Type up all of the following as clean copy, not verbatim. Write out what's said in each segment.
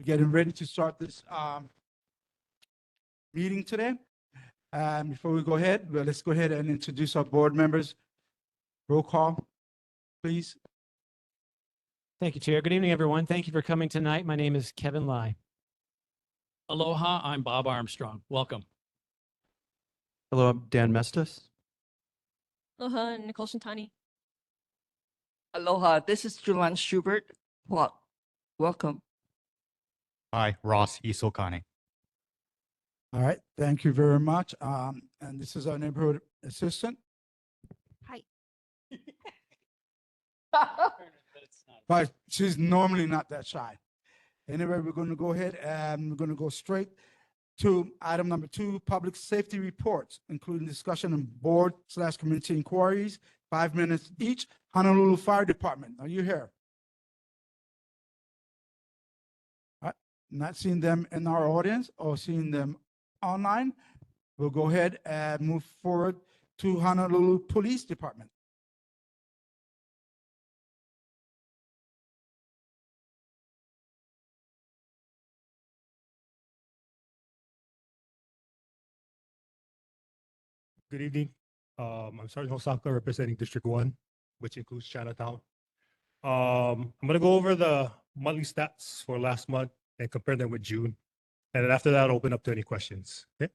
We're getting ready to start this meeting today. Before we go ahead, well, let's go ahead and introduce our board members. Roll call, please. Thank you, Chair. Good evening, everyone. Thank you for coming tonight. My name is Kevin Lai. Aloha, I'm Bob Armstrong. Welcome. Hello, I'm Dan Mestis. Aloha, Nicole Shintani. Aloha, this is Julian Schubert. Welcome. Hi, Ross Isokane. All right, thank you very much. And this is our neighborhood assistant. Hi. But she's normally not that shy. Anyway, we're going to go ahead and we're going to go straight to item number 2, public safety reports, including discussion on board/community inquiries, 5 minutes each. Honolulu Fire Department, are you here? All right, not seeing them in our audience or seeing them online. We'll go ahead and move forward to Honolulu Police Department. Good evening. I'm Sergeant Osaka representing District 1, which includes Chinatown. I'm going to go over the monthly stats for last month and compare them with June. And then after that, I'll open up to any questions. Okay.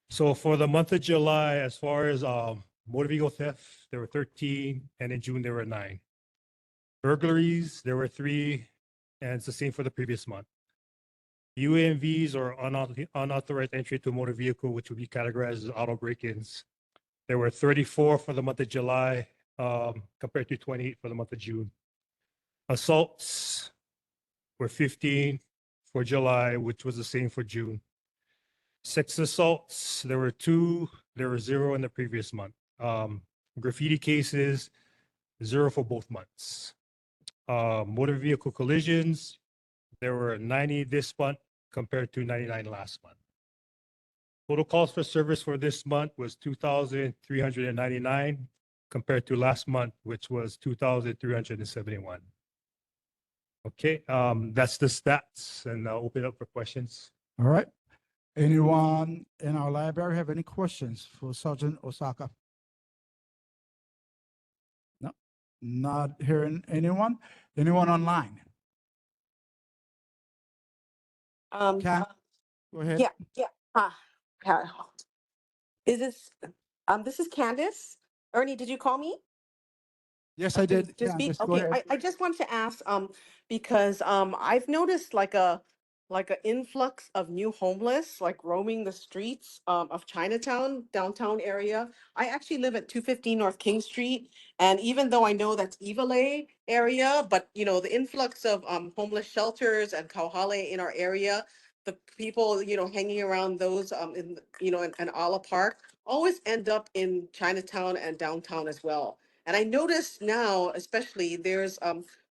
So for the month of July, as far as motor vehicle theft, there were 13, and in June, there were 9. Burglaries, there were 3, and it's the same for the previous month. UAMVs, or unauthorized entry to a motor vehicle, which would be categorized as auto break-ins. There were 34 for the month of July, compared to 28 for the month of June. Assaults were 15 for July, which was the same for June. Sex assaults, there were 2, there were 0 in the previous month. Graffiti cases, 0 for both months. Motor vehicle collisions, there were 90 this month compared to 99 last month. Total calls for service for this month was 2,399 compared to last month, which was 2,371. Okay, that's the stats, and I'll open it up for questions. All right. Anyone in our library have any questions for Sergeant Osaka? No, not hearing anyone. Anyone online? Can go ahead. Yeah. Is this is Candace? Ernie, did you call me? Yes, I did. To speak? Candace, go Okay, ahead. I just wanted to ask, because I've noticed like an influx of new homeless, like roaming the streets of Chinatown, downtown area. I actually live at 215 North King Street, and even though I know that's Iwalei area, but you know, the influx of homeless shelters and kauhale in our area, the people, you know, hanging around those in Ala Park always end up in Chinatown and downtown as well. And I noticed now, especially, there's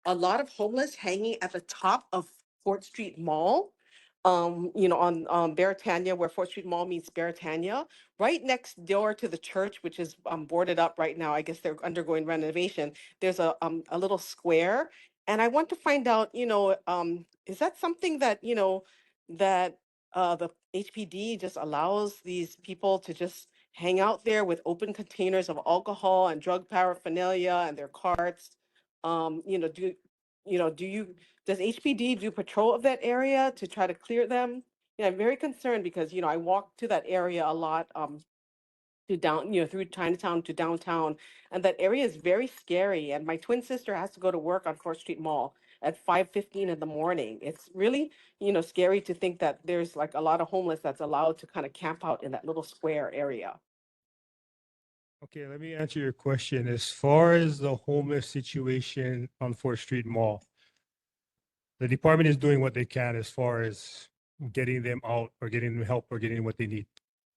a lot of homeless hanging at the top of Fort Street Mall, on Beretania, where Fort Street Mall meets Beretania, right next door to the church, which is boarded up right now. I guess they're undergoing renovation. There's a little square, and I want to find out, is that something that that the HPD just allows these people to just hang out there with open containers of alcohol and drug paraphernalia and their carts? Does HPD do patrol of that area to try to clear them? Yeah, I'm very concerned because, I walk to that area a lot, through Chinatown to downtown, and that area is very scary. And my twin sister has to go to work on 4th Street Mall at 5:15 in the morning. It's really, scary to think that there's like a lot of homeless that's allowed to kind of camp out in that little square area. Okay, let me answer your question. As far as the homeless situation on 4th Street Mall, the department is doing what they can as far as getting them out or getting them help or getting what they need.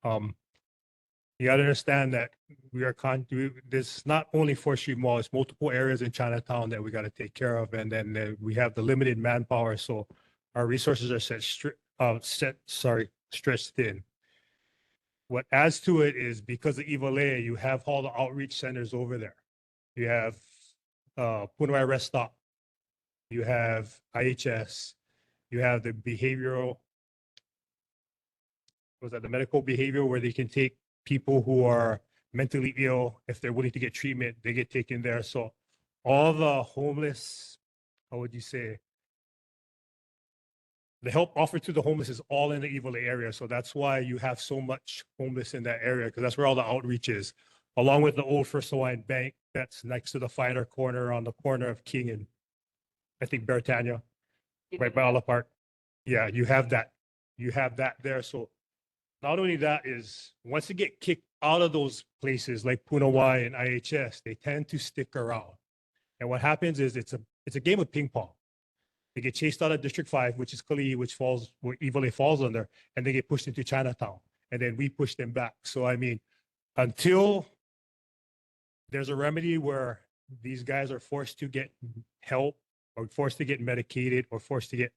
You got to understand that there's not only 4th Street Mall, it's multiple areas in Chinatown that we got to take care of. And then we have the limited manpower. So our resources are stretched thin. What adds to it is because of Iwalei, you have all the outreach centers over there. You have Punawai Rest Stop. You have IHS. You have the behavioral, was that the medical behavior where they can take people who are mentally ill, if they're willing to get treatment, they get taken there. So all the homeless, how would you say? The help offered to the homeless is all in the Evil area. So that's why you have so much homeless in that area, because that's where all the outreach is, along with the old First Hawaiian Bank that's next to the Finer Corner on the corner of King and I think Beretania, right by Olive Park. Yeah, you have that. You have that there. So not only that is once they get kicked out of those places like Punawai and IHS, they tend to stick around. And what happens is it's a game of ping pong. They get chased out of District 5, which is Kalihi, which falls where Evile falls under, and they get pushed into Chinatown. And then we push them back. So I mean, until there's a remedy where these guys are forced to get help or forced to get medicated or forced to get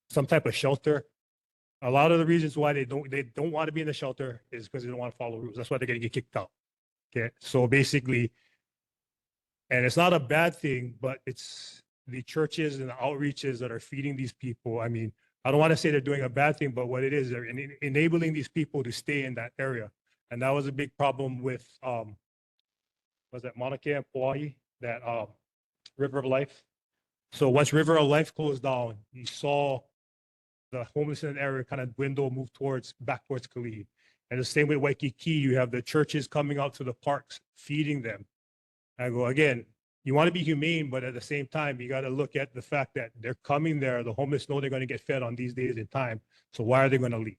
some type of shelter. A lot of the reasons why they don't want to be in the shelter is because they don't want to follow rules. That's why they're going to get kicked out. Okay. So basically, and it's not a bad thing, but it's the churches and the outreaches that are feeding these people. I mean, I don't want to say they're doing a bad thing, but what it is, they're enabling these people to stay in that area. And that was a big problem with, was that Mauna Kea and Pauahi, that River of Life. So once River of Life closed down, you saw the homeless in that area kind of dwindle, move back towards Kalihi. And the same with Waikiki, you have the churches coming out to the parks, feeding them. I go, again, you want to be humane, but at the same time, you got to look at the fact that they're coming there. The homeless know they're going to get fed on these days in time. So why are they going to leave?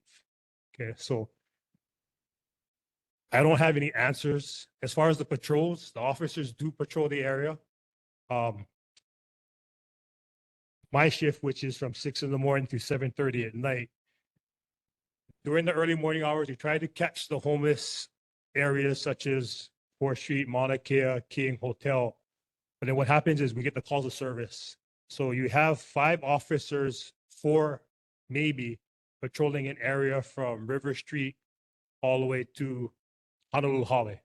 Okay, so I don't have any answers. As far as the patrols, the officers do patrol the area. My shift, which is from 6 in the morning to 7:30 at night, during the early morning hours, we try to catch the homeless areas such as 4th Street, Mauna Kea, King Hotel. But then what happens is we get the calls of service. So you have 5 officers, 4 maybe, patrolling an area from River Street all the way to Honolulu Hale,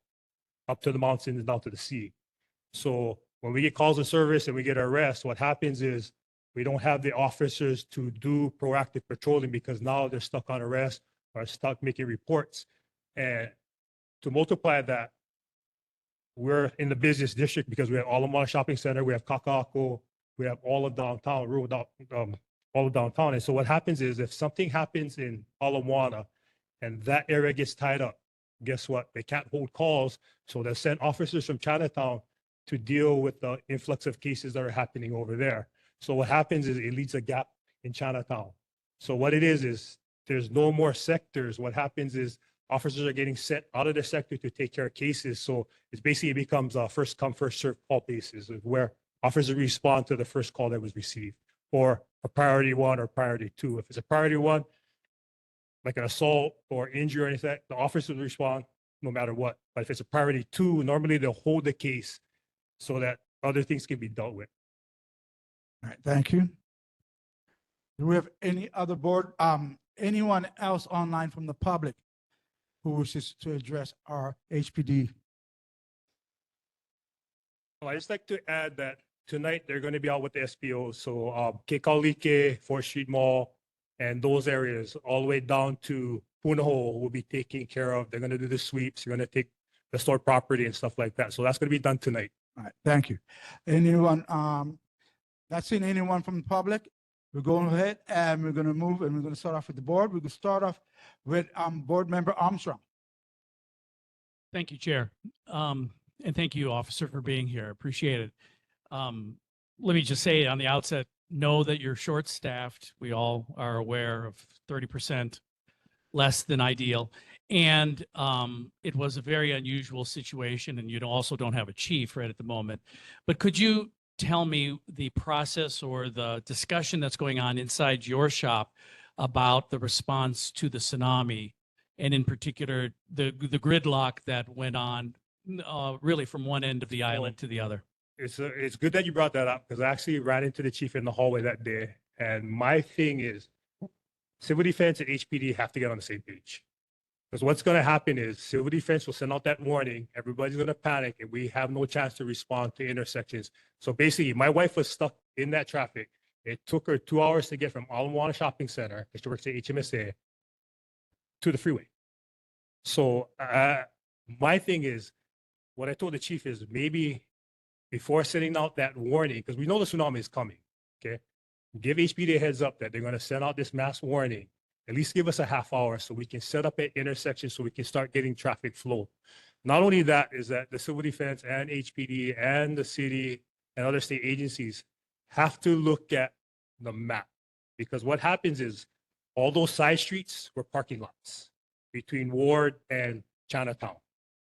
up to the mountains and down to the sea. So when we get calls of service and we get arrests, what happens is we don't have the officers to do proactive patrolling because now they're stuck on arrest or stuck making reports. And to multiply that, we're in the busiest district because we have Ala Shopping Center, we have Kaka'ako, we have all of downtown, all of downtown. And so what happens is if something happens in Ala Moana and that area gets tied up, guess what? They can't hold calls. So they send officers from Chinatown to deal with the influx of cases that are happening over there. So what happens is it leaves a gap in Chinatown. So what it is there's no more sectors. What happens is officers are getting sent out of the sector to take care of cases. So it's basically, it becomes a first come, first served call basis where officers respond to the first call that was received, or a priority 1 or priority 2. If it's a priority 1, like an assault or injury or anything, the officers respond no matter what. But if it's a priority 2, normally they'll hold the case so that other things can be dealt with. All right, thank you. Do we have any other board, anyone else online from the public who wishes to address our HPD? Well, I just like to add that tonight they're going to be out with the SPOs. So Kekaulike, 4th Street Mall, and those areas all the way down to Punahou will be taken care of. They're going to do the sweeps. They're going to take the store property and stuff like that. So that's going to be done tonight. All right, thank you. Anyone, not seeing anyone from the public? We're going ahead and we're going to move and we're going to start off with the board. We're going to start off with Board Member Armstrong. Thank you, Chair. And thank you, Officer, for being here. Appreciate it. Let me just say on the outset, know that you're short-staffed. We all are aware of 30% less than ideal. And it was a very unusual situation, and you also don't have a chief right at the moment. But could you tell me the process or the discussion that's going on inside your shop about the response to the tsunami, and in particular, the gridlock that went on really from one end of the island to the other? It's good that you brought that up because I actually ran into the chief in the hallway that day. And my thing is civil defense and HPD have to get on the same page. Because what's going to happen is civil defense will send out that warning. Everybody's going to panic and we have no chance to respond to intersections. So basically, my wife was stuck in that traffic It took her 2 hours to get from Ala Shopping Center, which works at HMSA, to the freeway. So my thing is, what I told the chief is maybe before sending out that warning, because we know the tsunami is coming, okay? Give HPD a heads up that they're going to send out this mass warning. At least give us a half hour so we can set up at intersections so we can start getting traffic flow. Not only that is that the civil defense and HPD and the city and other state agencies have to look at the map, because what happens is all those side streets were parking lots between Ward and Chinatown.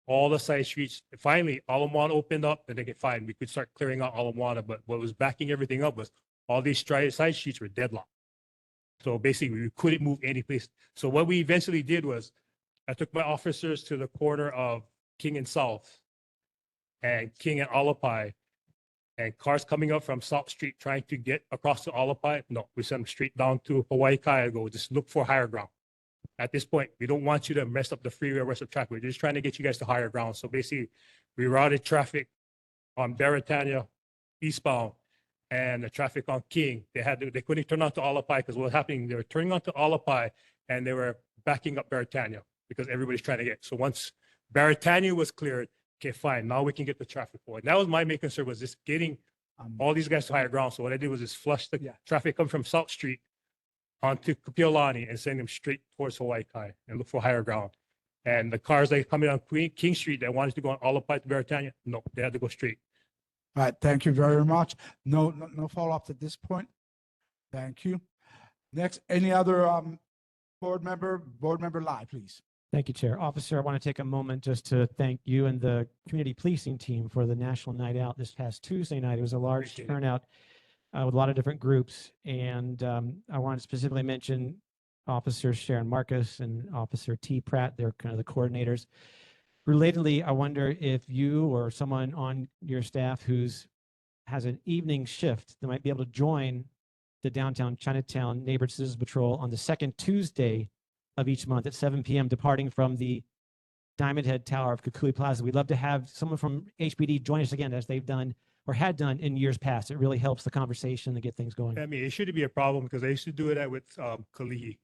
All the side streets, finally, Ala opened up and they get fine. We could start clearing out Ala, but what was backing everything up was all these side streets were deadlocked. So basically, we couldn't move any place. So what we eventually did was I took my officers to the corner of King and South and King and Alapai, and cars coming up from South Street trying to get across to Alapai. No, we sent them straight down to Hawaii Kai and go, just look for higher ground. At this point, we don't want you to mess up the freeway or mess up traffic. We're just trying to get you guys to higher ground. So basically, we routed traffic on Baratania eastbound and the traffic on King. They couldn't turn on to Alapai because what was happening, they were turning on to Alapai and they were backing up Baratania because everybody's trying to get. So once Baratania was cleared, okay, fine. Now we can get the traffic forward. That was my main concern, was just getting all these guys to higher ground. So what I did was just flush the traffic coming from South Street onto Kapiolani and send them straight towards Hawaii Kai and look for higher ground. And the cars that coming on King Street that wanted to go on Alapai to Baratania, no, they had to go straight. All right, thank you very much. No follow-up at this point. Thank you. Next, any other board member live, please. Thank you, Chair. Officer, I want to take a moment just to thank you and the community policing team for the National Night Out this past Tuesday night. It was a large Appreciate it. turnout with a lot of different groups. And I want to specifically mention Officer Sharon Marcus and Officer T. Pratt. They're kind of the coordinators. Relatedly, I wonder if you or someone on your staff has an evening shift that might be able to join the downtown Chinatown Neighborhood Citizens Patrol on the second Tuesday of each month at 7 p.m., departing from the Diamond Head Tower of Kukui Plaza. We'd love to have someone from HPD join us again, as they've done or had done in years past. It really helps the conversation to get things going. I mean, it shouldn't be a problem because I used to do it with Kalihi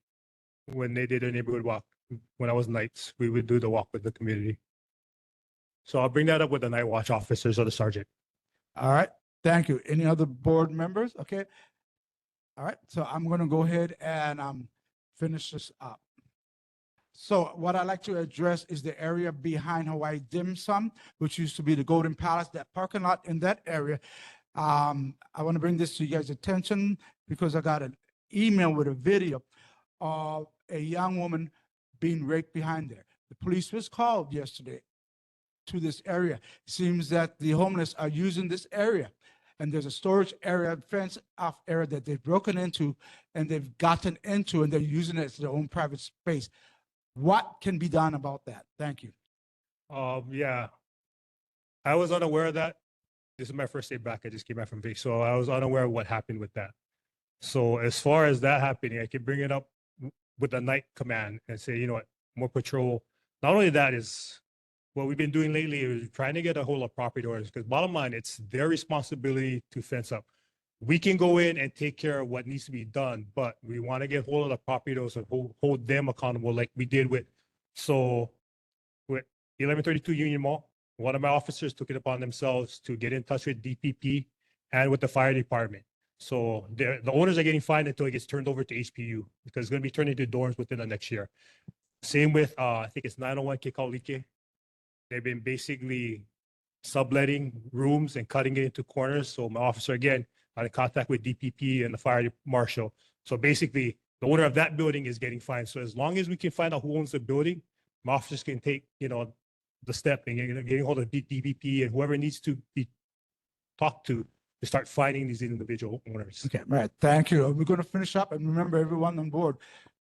when they did a neighborhood walk. When I was nights, we would do the walk with the community. So I'll bring that up with the night watch officers or the sergeant. All right, thank you. Any other board members? Okay. All right, so I'm going to go ahead and finish this up. So what I'd like to address is the area behind Hawaii Dim Sum, which used to be the Golden Palace, that parking lot in that area. I want to bring this to you guys' attention because I got an email with a video of a young woman being raped behind there. The police was called yesterday to this area. It seems that the homeless are using this area, and there's a storage area, fence off area that they've broken into and they've gotten into, and they're using it as their own private space. What can be done about that? Thank you. Yeah, I was unaware of that. This is my first day back. I just came back from vacation, so I was unaware of what happened with that. So as far as that happening, I can bring it up with the night command and say, you know what, more patrol. Not only that is what we've been doing lately is trying to get a hold of property owners, because bottom line, it's their responsibility to fence up. We can go in and take care of what needs to be done, but we want to get hold of the property owners and hold them accountable like we did with 1132 Union Mall. One of my officers took it upon themselves to get in touch with DPP and with the fire department. So the owners are getting fined until it gets turned over to HPU, because it's going to be turned into dorms within the next year. Same with, I think it's 901 Kekaulike. They've been basically subletting rooms and cutting it into corners. So my officer, again, got in contact with DPP and the fire marshal. So basically, the owner of that building is getting fined. So as long as we can find out who owns the building, my officers can take, the step and getting hold of DPP and whoever needs to be talked to start finding these individual owners. Okay, all right, thank you. We're going to finish up, and remember, everyone on board,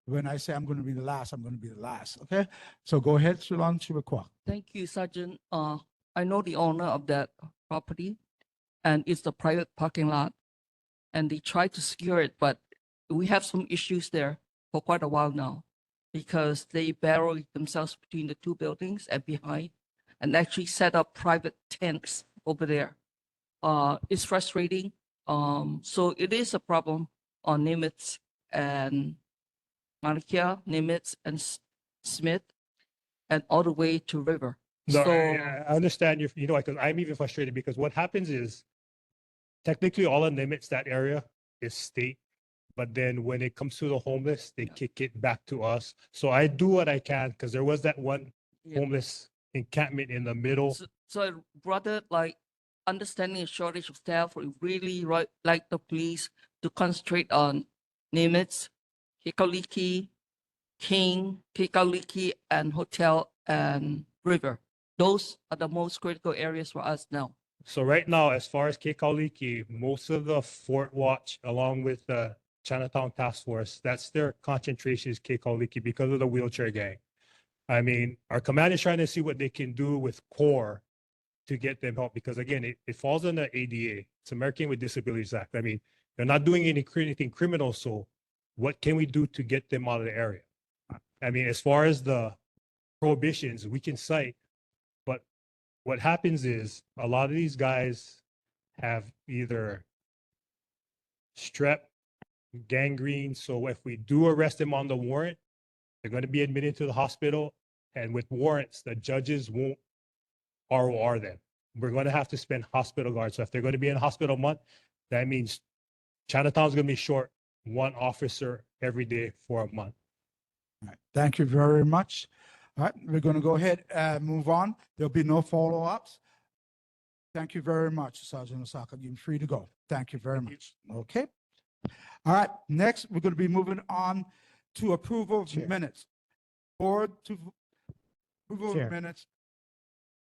when I say I'm going to be the last, I'm going to be the last, okay? So go ahead, Shalon Chibakwa. Thank you, Sergeant. I know the owner of that property, and it's the private parking lot, and they tried to secure it, but we have some issues there for quite a while now, because they barreled themselves between the two buildings and behind, and actually set up private tents over there. It's frustrating. So it is a problem on Nimitz and Malakia, Nimitz and Smith, and all the way to River. No, So I understand you know, because I'm even frustrated because what happens is technically all it limits that area is state. But then when it comes to the homeless, they kick it back to us. So I do what I can because there was that one yeah. homeless encampment in the middle. So I'd rather like understanding a shortage of staff, we really like the police to concentrate on Nimitz, Kikaliki, King, Kikaliki, and Hotel and River. Those are the most critical areas for us now. So right now, as far as Kekaliki, most of the Fort Watch, along with the Chinatown Task Force, that's their concentration is Kekaliki because of the wheelchair gang. I mean, our command is trying to see what they can do with CORE to get them help because again, it falls under ADA. It's American with Disabilities Act. I mean, they're not doing anything criminal. So what can we do to get them out of the area? I mean, as far as the prohibitions, we can cite, but what happens is a lot of these guys have either strep, gangrene. So if we do arrest them on the warrant, they're going to be admitted to the hospital. And with warrants, the judges won't ROR them. We're going to have to spend hospital guards. So if they're going to be in hospital a month, that means Chinatown's going to be short one officer every day for a month. All right, thank you very much. All right, we're going to go ahead and move on. There'll be no follow-ups. Thank you very much, Sergeant Osaka. You're free to go. Thank you very much. Okay. All right, next, we're going to be moving on to approval of Chair. minutes. Board to approval Chair. of minutes.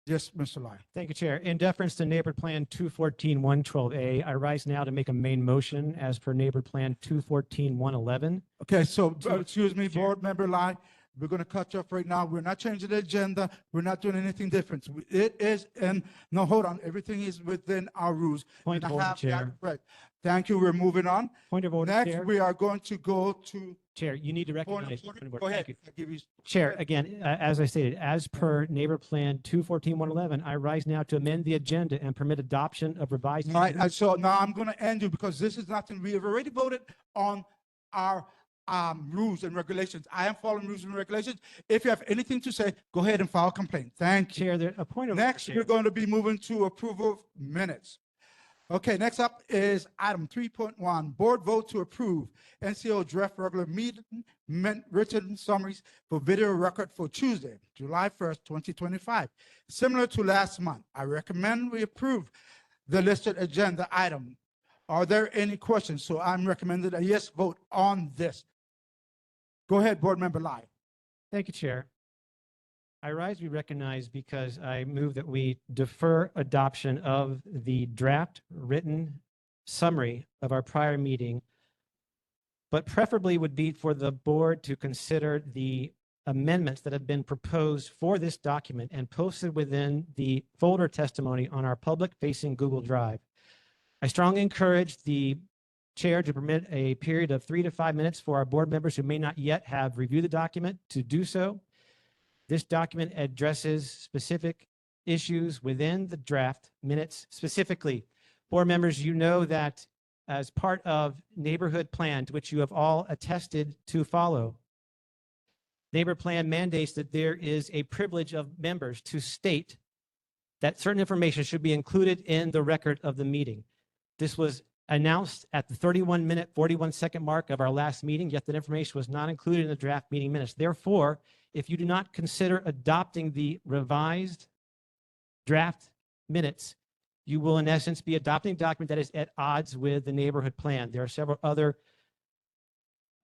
Yes, Mr. Lai. Thank you, Chair. In deference to Neighborhood Plan 214-112A, I rise now to make a main motion as per Neighborhood Plan 214-111. Okay, so, To- excuse me, Chair. Board Member Lai, we're going to cut you off right now. We're not changing the agenda. We're not doing anything different. It is, and no, hold on, everything is within our rules. Point of And I order, have that Chair. Right. Thank you. We're moving on. Point of order, Next, Chair. we are going to go to. Chair, you need to Point recognize. of order. point of order. Go ahead. Thank you. I'll give you. Chair, again, as I stated, as per Neighbor Plan 214-111, I rise now to amend the agenda and permit adoption of revised. All right, and so now I'm going to end you because this is nothing, we have already voted on our rules and regulations. I am following rules and regulations. If you have anything to say, go ahead and file a complaint. Thank you. Chair, there, a point of. order, Next, Chair. we're going to be moving to approval of minutes. Okay, next up is item 3.1, board vote to approve NCO draft regular meeting written summaries for video record for Tuesday, July 1st, 2025. Similar to last month, I recommend we approve the listed agenda item. Are there any questions? So I'm recommending a yes vote on this. Go ahead, Board Member Lai. Thank you, Chair. I rise to be recognized because I move that we defer adoption of the draft written summary of our prior meeting, but preferably would be for the board to consider the amendments that have been proposed for this document and posted within the folder testimony on our public-facing Google Drive. I strongly encourage the chair to permit a period of 3 to 5 minutes for our board members who may not yet have reviewed the document to do so. This document addresses specific issues within the draft minutes. Specifically, board members, you know that as part of neighborhood plan, to which you have all attested to follow, neighborhood plan mandates that there is a privilege of members to state that certain information should be included in the record of the meeting. This was announced at the 31-minute, 41-second mark of our last meeting, yet that information was not included in the draft meeting minutes. Therefore, if you do not consider adopting the revised draft minutes, you will in essence be adopting a document that is at odds with the neighborhood plan. There are several other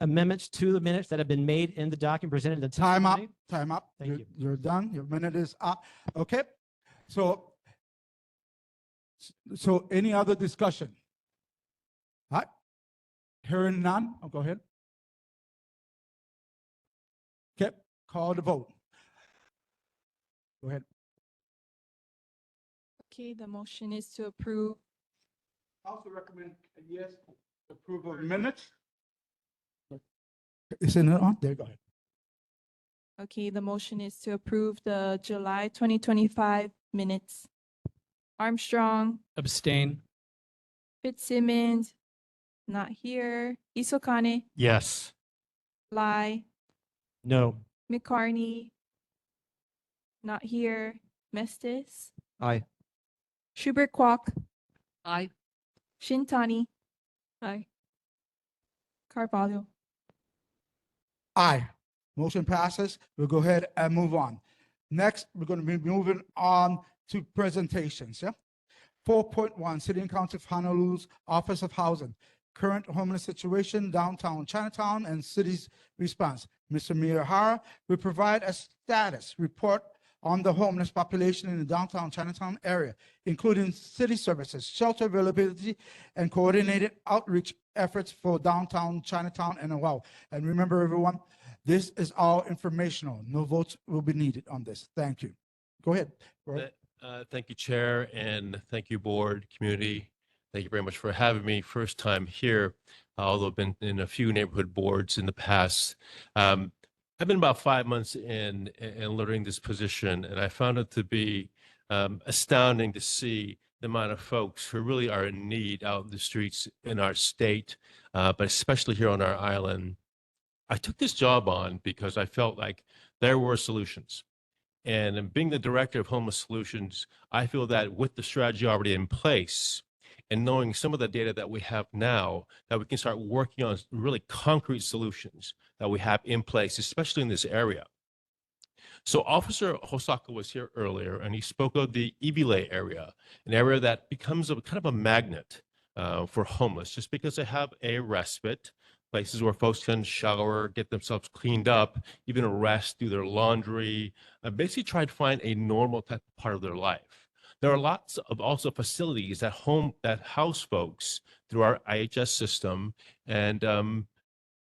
amendments to the minutes that have been made in the document presented in the Time up, testimony. time up. Thank You're- you. You're done. Your minute is up. Okay. So any other discussion? All right. Hearing none. Oh, go ahead. Okay, call the vote. Go ahead. Okay, the motion is to approve. Also recommend a yes approval of minutes. Isn't it on? There, go ahead. Okay, the motion is to approve the July 2025 minutes. Armstrong, Abstain. Fitzsimmons, not here. Isokane, Yes. Lai, No. McCartney, not here. Mestis, Aye. Schubert Quack, Aye. Shintani. Aye. Carvalho. Aye. Motion passes. We'll go ahead and move on. Next, we're going to be moving on to presentations, yeah? 4.1, City and County of Honolulu's Office of Housing, current homeless situation, downtown Chinatown, and city's response. Mr. Miyahara will provide a status report on the homeless population in the downtown Chinatown area, including city services, shelter availability, and coordinated outreach efforts for downtown Chinatown and Oahu. And remember, everyone, this is all informational. No votes will be needed on this. Thank you. Go ahead. Roy. Thank you, Chair, and thank you, Board, community. Thank you very much for having me. First time here, although I've been in a few neighborhood boards in the past. I've been about 5 months in learning this position, and I found it to be astounding to see the amount of folks who really are in need out in the streets in our state, but especially here on our island. I took this job on because I felt like there were solutions. And in being the director of Homeless Solutions, I feel that with the strategy already in place and knowing some of the data that we have now, that we can start working on really concrete solutions that we have in place, especially in this area. So Officer Hosaka was here earlier, and he spoke of the Iwilei area, an area that becomes a kind of a magnet for homeless, just because they have a respite, places where folks can shower, get themselves cleaned up, even rest, do their laundry, basically try to find a normal type of part of their life. There are lots of also facilities that house folks through our IHS system and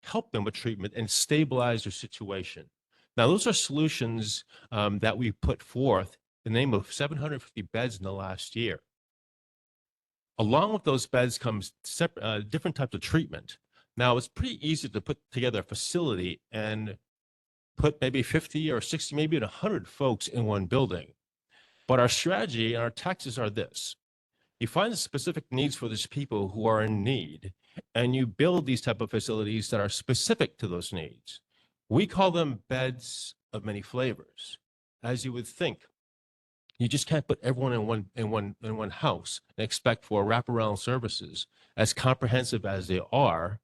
help them with treatment and stabilize their situation. Now, those are solutions that we put forth in the name of 750 beds in the last year. Along with those beds comes different types of treatment. Now, it's pretty easy to put together a facility and put maybe 50 or 60, maybe 100 folks in one building. But our strategy and our tactics are this. You find the specific needs for these people who are in need, and you build these type of facilities that are specific to those needs. We call them beds of many flavors. As you would think, you just can't put everyone in one house and expect for wraparound services as comprehensive as they are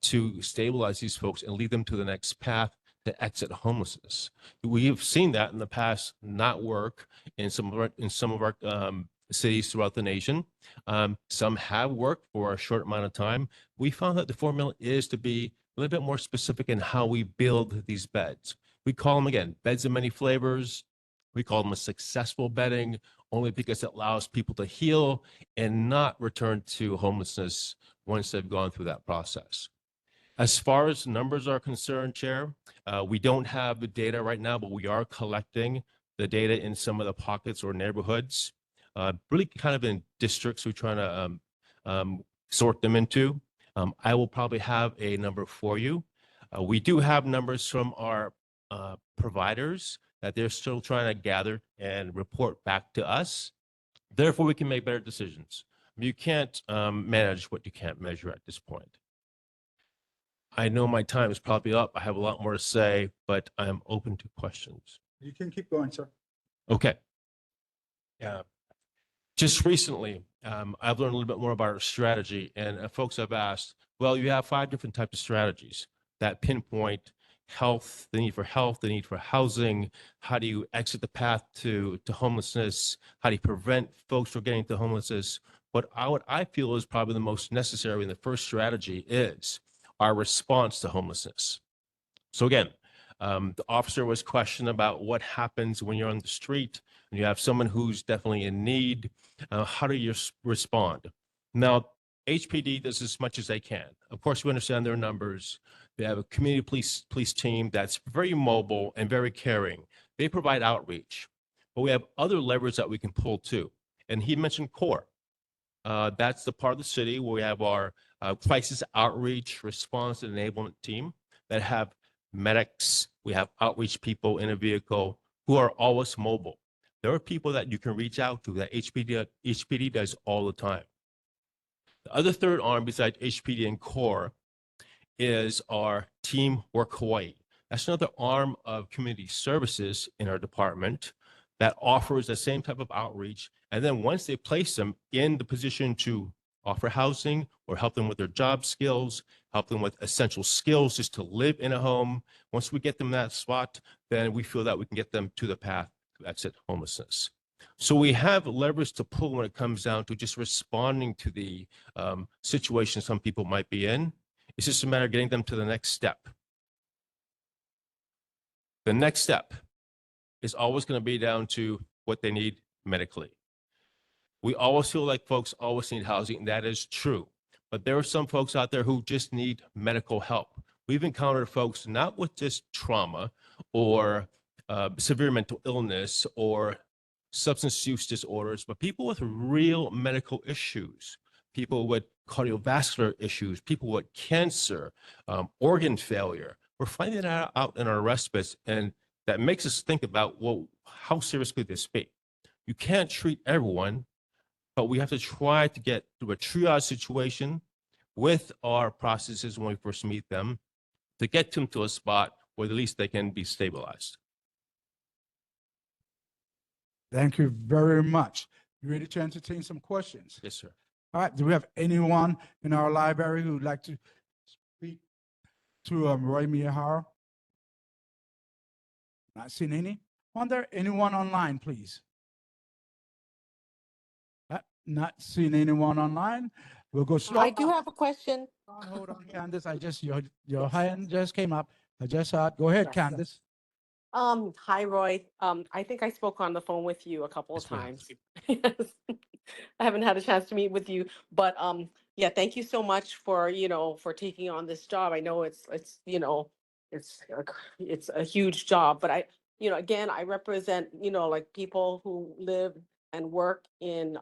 to stabilize these folks and lead them to the next path to exit homelessness. We have seen that in the past not work in some of our cities throughout the nation. Some have worked for a short amount of time. We found that the formula is to be a little bit more specific in how we build these beds. We call them, again, beds of many flavors. We call them a successful bedding only because it allows people to heal and not return to homelessness once they've gone through that process. As far as numbers are concerned, Chair, we don't have the data right now, but we are collecting the data in some of the pockets or neighborhoods, really kind of in districts we're trying to sort them into. I will probably have a number for you. We do have numbers from our providers that they're still trying to gather and report back to us. Therefore, we can make better decisions. You can't manage what you can't measure at this point. I know my time is probably up. I have a lot more to say, but I'm open to questions. You can keep going, sir. Okay. Yeah. Just recently, I've learned a little bit more about our strategy, and folks have asked, well, you have 5 different types of strategies that pinpoint health, the need for housing. How do you exit the path to homelessness? How do you prevent folks from getting to homelessness? What I feel is probably the most necessary in the first strategy is our response to homelessness. So again, the officer was questioned about what happens when you're on the street and you have someone who's definitely in need. How do you respond? Now, HPD does as much as they can. Of course, we understand their numbers. They have a community police team that's very mobile and very caring. They provide outreach, but we have other levers that we can pull too. And he mentioned CORE. That's the part of the city where we have our crisis outreach, response, and enablement team that have medics. We have outreach people in a vehicle who are always mobile. There are people that you can reach out to that HPD does all the time. The other third arm besides HPD and CORE is our Team Work Hawaii. That's another arm of community services in our department that offers the same type of outreach. And then once they place them in the position to offer housing or help them with their job skills, help them with essential skills just to live in a home, once we get them that spot, then we feel that we can get them to the path to exit homelessness. So we have levers to pull when it comes down to just responding to the situation some people might be in. It's just a matter of getting them to the next step. The next step is always going to be down to what they need medically. We always feel like folks always need housing, and that is true. But there are some folks out there who just need medical help. We've encountered folks not with just trauma or severe mental illness or substance use disorders, but people with real medical issues, people with cardiovascular issues, people with cancer, organ failure. We're finding that out in our respites, and that makes us think about, well, how serious could this be? You can't treat everyone, but we have to try to get to a triage situation with our processes when we first meet them to get them to a spot where at least they can be stabilized. Thank you very much. You ready to entertain some questions? Yes, sir. All right, do we have anyone in our library who would like to speak to Roy Miyahara? Not seen any. Wonder anyone online, please? Not seeing anyone online. We'll go slow. I do have a question. Hold on, Candace. Your hand just came up. I just saw it. Go ahead, Yes. Candace. Hi, Roy. I think I spoke on the phone with you a couple of Yes, ma'am. times. Yes. I haven't had a chance to meet with you, but yeah, thank you so much for, for taking on this job. I know it's it's a huge job, but again, I represent, like people who live and work in,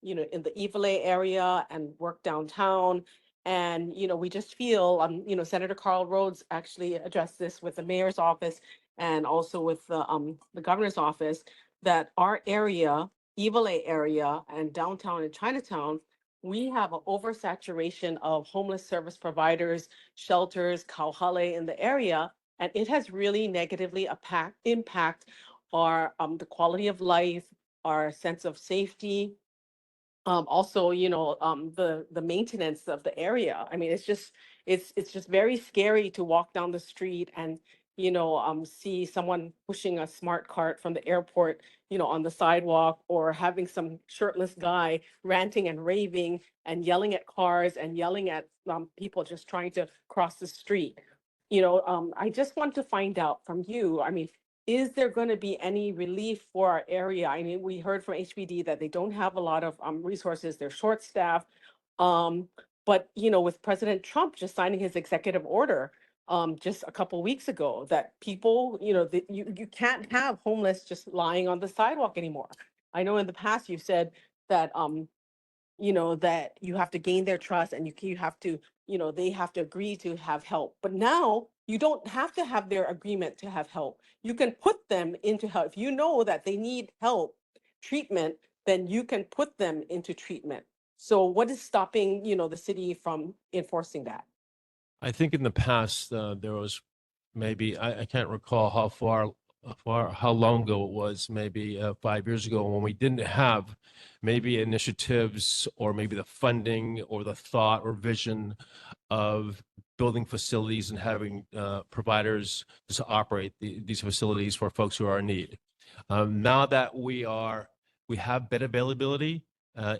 in the Evile area and work downtown. And, we just feel, Senator Carl Rhodes actually addressed this with the mayor's office and also with the governor's office, that our area, Evile area and downtown and Chinatown, we have an oversaturation of homeless service providers, shelters, kauhale in the area, and it has really negatively impact our the quality of life, our sense of safety, also, the maintenance of the area. I mean, it's just very scary to walk down the street and, see someone pushing a smart cart from the airport, on the sidewalk, or having some shirtless guy ranting and raving and yelling at cars and yelling at people just trying to cross the street. I just want to find out from you, I mean, is there going to be any relief for our area? I mean, we heard from HPD that they don't have a lot of resources, they're short-staffed. But with President Trump just signing his executive order just a couple weeks ago, that people, that you can't have homeless just lying on the sidewalk anymore. I know in the past you've said that that you have to gain their trust, and you have to, they have to agree to have help. But now you don't have to have their agreement to have help. You can put them into help. If you know that they need help, treatment, then you can put them into treatment. So what is stopping, the city from enforcing that? I think in the past, there was maybe, I can't recall how long ago it was, maybe 5 years ago, when we didn't have maybe initiatives or maybe the funding or the thought or vision of building facilities and having providers to operate these facilities for folks who are in need. Now that we have bed availability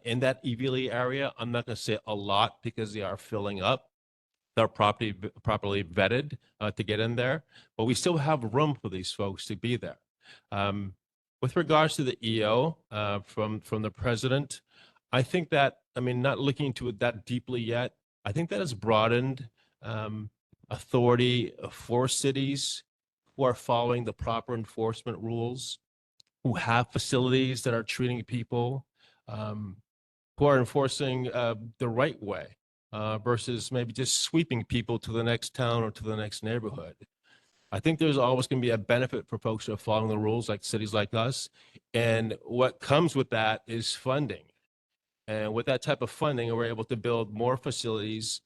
in that Evile area, I'm not going to say a lot because they are filling up. They're properly vetted to get in there, but we still have room for these folks to be there. With regards to the EO from the president, I think that, I mean, not looking into it that deeply yet, I think that has broadened authority for cities who are following the proper enforcement rules, who have facilities that are treating people, who are enforcing the right way. Versus maybe just sweeping people to the next town or to the next neighborhood. I think there's always going to be a benefit for folks who are following the rules, like cities like us. And what comes with that is funding. And with that type of funding, we're able to build more facilities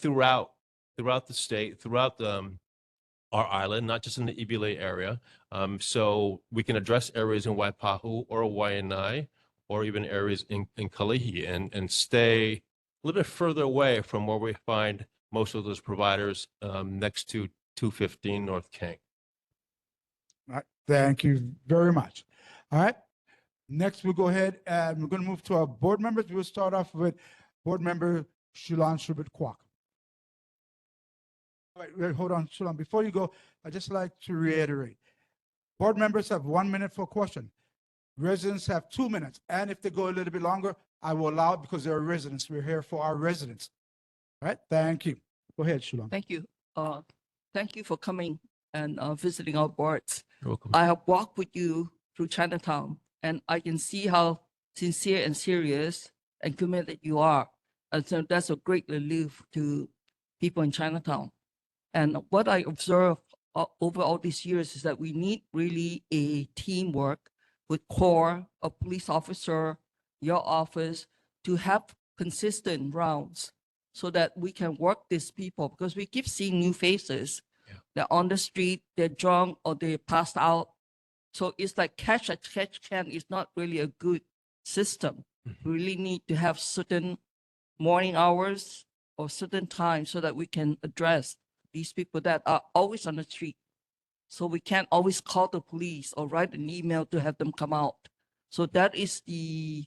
throughout the state, throughout our island, not just in the Ibile area. So we can address areas in Waipahu or Waianae, or even areas in Kalihi, and stay a little bit further away from where we find most of those providers next to 215 North King. All right, thank you very much. All right, next we'll go ahead and we're going to move to our board members. We'll start off with board member Shulan Shubert Kwok. Wait, hold on, Shulan. Before you go, I'd just like to reiterate. Board members have 1 minute for a question. Residents have 2 minutes. And if they go a little bit longer, I will allow it because they're residents. We're here for our residents. All right, thank you. Go ahead, Shulan. Thank you. Thank you for coming and visiting our boards. You're welcome. I have walked with you through Chinatown, and I can see how sincere and serious and committed you are. And so that's a great relief to people in Chinatown. And what I observe over all these years is that we need really a teamwork with CORE, a police officer, your office, to have consistent rounds so that we can work these people, because we keep seeing new faces. Yeah. They're on the street, they're drunk, or they passed out. So it's like catch can is not really a good system. We really need to have certain morning hours or certain times so that we can address these people that are always on the street. So we can't always call the police or write an email to have them come out. So that is the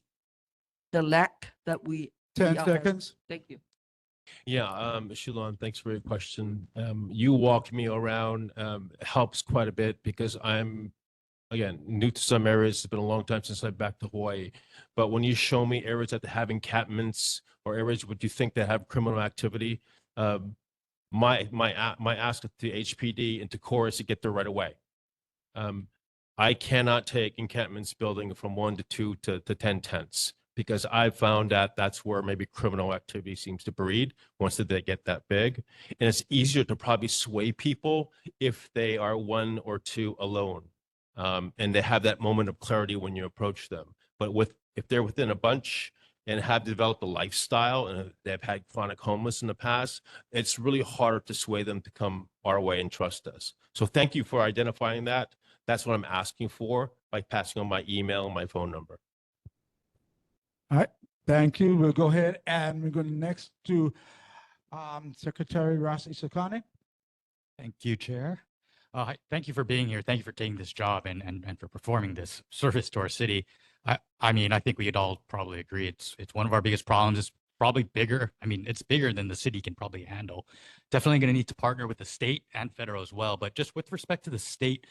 lack that we 10 are- seconds. Thank you. Yeah, Shulan, thanks for your question. You walk me around, helps quite a bit because I'm, again, new to some areas. It's been a long time since I've back to Hawaii. But when you show me areas that have encampments or areas what you think that have criminal activity, my ask to HPD and to CORE is to get there right away. I cannot take encampments building from 1 to 2 to 10 tents, because I've found that that's where maybe criminal activity seems to breed once they get that big. And it's easier to probably sway people if they are 1 or 2 alone. And they have that moment of clarity when you approach them. But if they're within a bunch and have developed a lifestyle and they've had chronic homeless in the past, it's really harder to sway them to come our way and trust us. So thank you for identifying that. That's what I'm asking for by passing on my email and my phone number. All right, thank you. We'll go ahead and we're going next to Secretary Ross Isokane. Thank you, Chair. Thank you for being here. Thank you for taking this job and for performing this service to our city. I mean, I think we could all probably agree it's one of our biggest problems. It's probably bigger. I mean, it's bigger than the city can probably handle. Definitely going to need to partner with the state and federal as well. But just with respect to the state,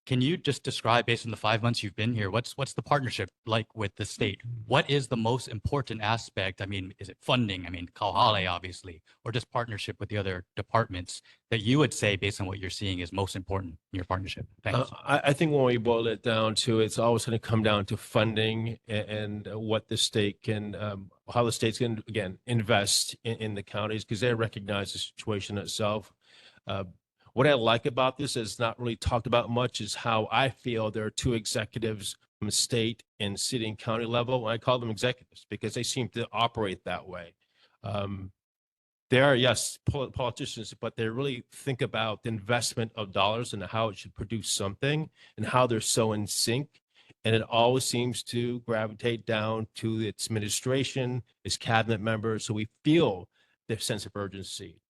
can you just describe, based on the 5 months you've been here, what's the partnership like with the state? What is the most important aspect? I mean, is it funding? I mean, Kauhale, obviously, or just partnership with the other departments that you would say, based on what you're seeing, is most important in your partnership? Thanks. I think when we boil it down to, it's always going to come down to funding and what the state can, how the state's going to, again, invest in the counties, because they recognize the situation itself. What I like about this is not really talked about much is how I feel there are 2 executives from the state and city and county level. I call them executives because they seem to operate that way. They are, yes, politicians, but they really think about the investment of dollars and how it should produce something and how they're so in sync. And it always seems to gravitate down to its administration, its cabinet members. So we feel their sense of urgency.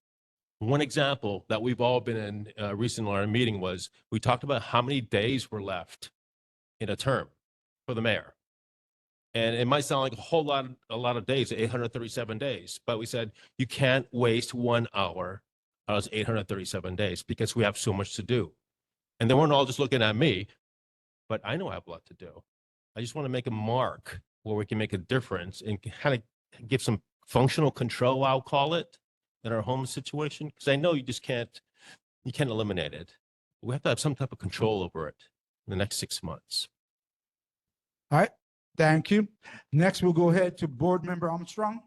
One example that we've all been in recently in our meeting was we talked about how many days were left in a term for the mayor. And it might sound like a lot of days, 837 days, but we said you can't waste 1 hour out of 837 days because we have so much to do. And they weren't all just looking at me, but I know I have a lot to do. I just want to make a mark where we can make a difference and kind of give some functional control, I'll call it, in our home situation, because I know you can't eliminate it. We have to have some type of control over it in the next 6 months. All right, thank you. Next, we'll go ahead to Board Member Armstrong.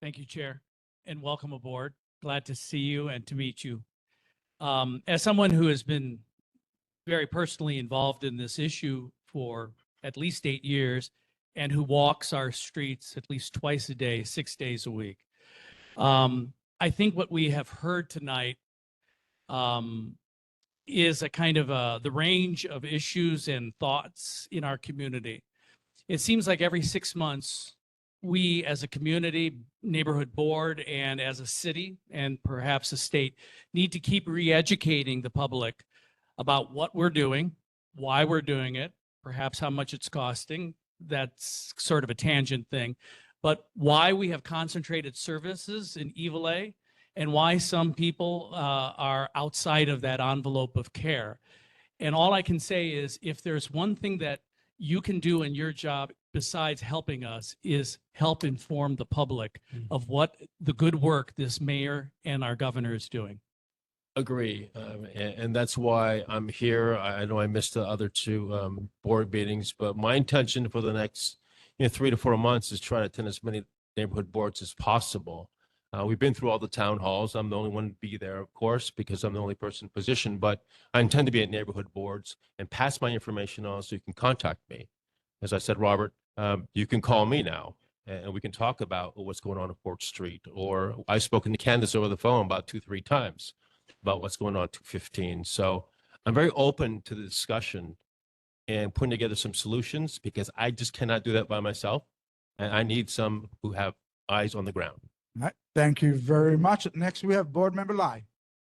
Thank you, Chair, and welcome aboard. Glad to see you and to meet you. As someone who has been very personally involved in this issue for at least 8 years, and who walks our streets at least twice a day, 6 days a week. I think what we have heard tonight is a kind of the range of issues and thoughts in our community. It seems like every 6 months, we as a community, neighborhood board, and as a city, and perhaps a state, need to keep re-educating the public about what we're doing, why we're doing it, perhaps how much it's costing. That's sort of a tangent thing, but why we have concentrated services in Evil A, and why some people are outside of that envelope of care. And all I can say is, if there's one thing that you can do in your job besides helping us, is help inform the public of what the good work this mayor and our governor is doing. Agree. And that's why I'm here. I know I missed the other two board meetings, but my intention for the next 3 to 4 months is try to attend as many neighborhood boards as possible. We've been through all the town halls. I'm the only one to be there, of course, because I'm the only person positioned, but I intend to be at neighborhood boards and pass my information on so you can contact me. As I said, Robert, you can call me now and we can talk about what's going on 4th Street, or I've spoken to Candace over the phone about 2-3 times about what's going on at 215. So I'm very open to the discussion and putting together some solutions, because I just cannot do that by myself. And I need some who have eyes on the ground. All right, thank you very much. Next, we have Board Member Lai.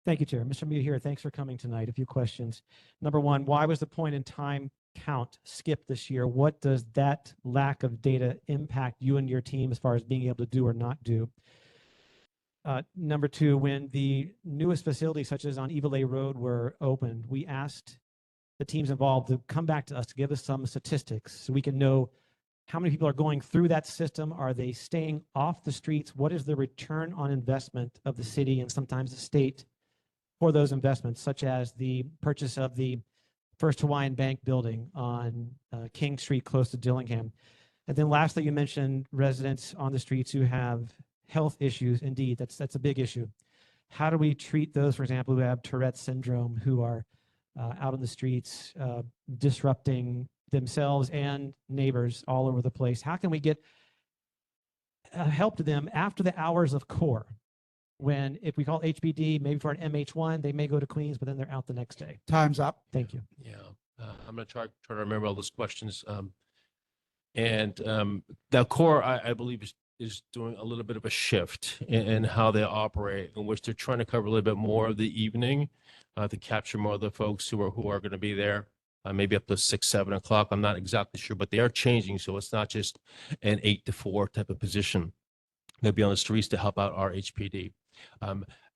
Thank you, Chair. Mr. Mujir, thanks for coming tonight. A few questions. Number one, why was the point in time count skipped this year? What does that lack of data impact you and your team as far as being able to do or not do? Number two, when the newest facilities such as on Evil A Road were opened, we asked the teams involved to come back to us to give us some statistics so we can know how many people are going through that system. Are they staying off the streets? What is the return on investment of the city and sometimes the state for those investments, such as the purchase of the First Hawaiian Bank building on King Street close to Dillingham? And then lastly, you mentioned residents on the streets who have health issues. Indeed, that's a big issue. How do we treat those, for example, who have Tourette's syndrome, who are out on the streets disrupting themselves and neighbors all over the place? How can we get help to them after the hours of core? When, if we call HBD, maybe for an MH1, they may go to Queens, but then they're out the next day. Time's up. Thank you. Yeah, I'm going to try to remember all those questions. The core, I believe, is doing a little bit of a shift in how they operate, in which they're trying to cover a little bit more of the evening to capture more of the folks who are going to be there, maybe up to 6, 7 o'clock. I'm not exactly sure, but they are changing, so it's not just an 8 to 4 type of position. They'll be on the streets to help out our HPD.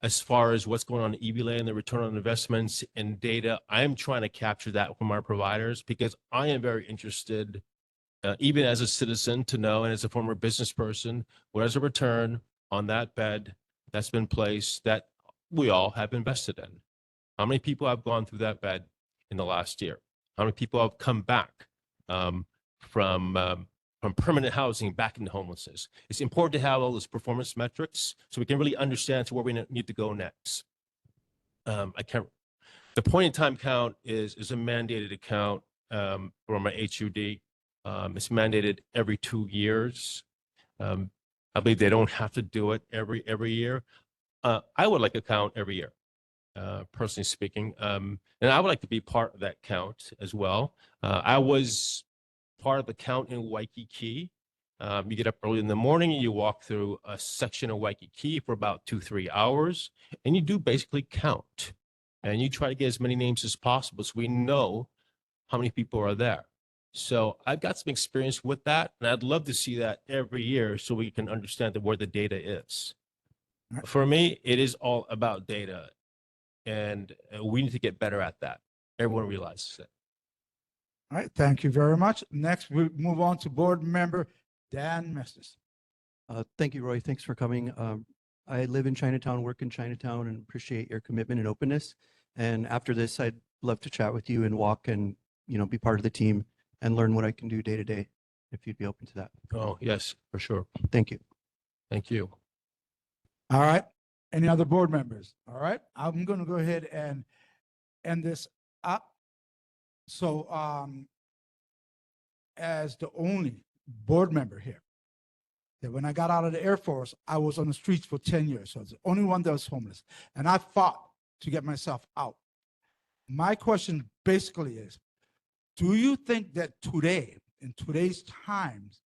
As far as what's going on in EVLA and the return on investments and data, I'm trying to capture that from our providers, because I am very interested, even as a citizen, to know, and as a former business person, what is a return on that bed that's been placed that we all have invested in? How many people have gone through that bed in the last year? How many people have come back from permanent housing back into homelessness? It's important to have all those performance metrics so we can really understand to where we need to go next. The point in time count is a mandated account from my HUD. It's mandated every 2 years. I believe they don't have to do it every year. I would like a count every year, personally speaking. And I would like to be part of that count as well. I was part of the count in Waikiki. You get up early in the morning and you walk through a section of Waikiki for about 2-3 hours, and you do basically count. And you try to get as many names as possible so we know how many people are there. So I've got some experience with that, and I'd love to see that every year so we can understand where the data is. For me, it is all about data, and we need to get better at that. Everyone realizes it. All right, thank you very much. Next, we move on to Board Member Dan Mestis. Thank you, Roy. Thanks for coming. I live in Chinatown, work in Chinatown, and appreciate your commitment and openness. And after this, I'd love to chat with you and walk and, be part of the team and learn what I can do day to day, if you'd be open to that. Oh, yes, for sure. Thank you. Thank you. All right, any other board members? All right, I'm going to go ahead and end this up. So, as the only board member here. That when I got out of the Air Force, I was on the streets for 10 years. So I was the only one that was homeless. And I fought to get myself out. My question basically is, do you think that today, in today's times,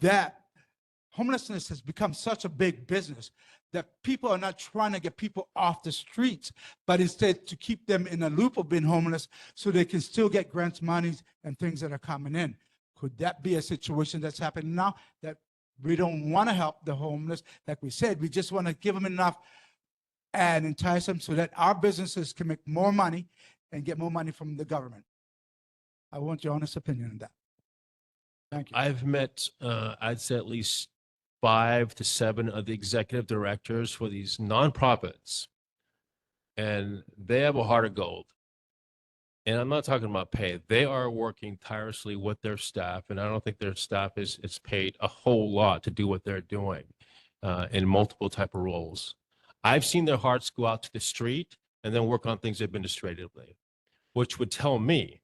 that homelessness has become such a big business that people are not trying to get people off the streets, but instead to keep them in a loop of being homeless so they can still get grants, monies, and things that are coming in? Could that be a situation that's happening now, that we don't want to help the homeless? Like we said, we just want to give them enough and entice them so that our businesses can make more money and get more money from the government. I want your honest opinion on that. Thank you. I've met, I'd say at least 5 to 7 of the executive directors for these nonprofits, and they have a heart of gold. And I'm not talking about pay. They are working tirelessly with their staff, and I don't think their staff is paid a whole lot to do what they're doing in multiple type of roles. I've seen their hearts go out to the street and then work on things administratively, which would tell me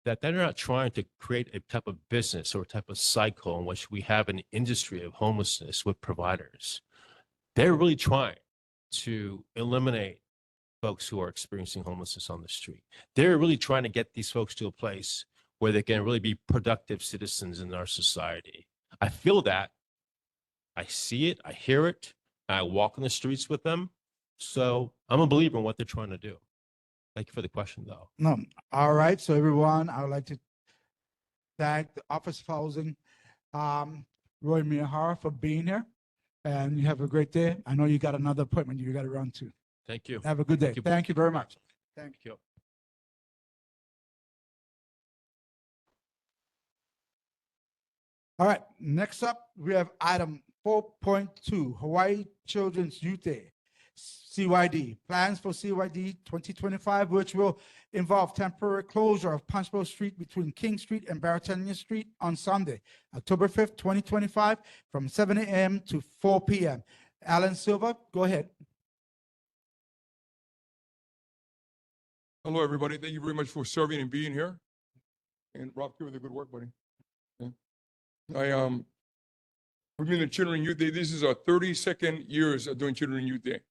that they're not trying to create a type of business or a type of cycle in which we have an industry of homelessness with providers. They're really trying to eliminate folks who are experiencing homelessness on the street. They're really trying to get these folks to a place where they can really be productive citizens in our society. I feel that. I see it. I hear it. I walk in the streets with them. So I'm a believer in what they're trying to do. Thank you for the question, though. No, all right. So everyone, I would like to thank the Office of Housing, Roy Miyahara, for being here. And you have a great day. I know you got another appointment you got to run to. Thank you. Have a good day. you. Thank you very much. Thank you. All right, next up, we have item 4.2, Hawaii Children's Youth Day, CYD. Plans for CYD 2025, which will involve temporary closure of Punch Bowl Street between King Street and Baratania Street on Sunday, October 5th, 2025, from 7 a.m. to 4 p.m. Alan Silva, go ahead. Hello, everybody. Thank you very much for serving and being here. And Rob, keep up the good work, buddy. Yeah. We've been in Children Youth Day. This is our 32nd years of doing Children Youth Day.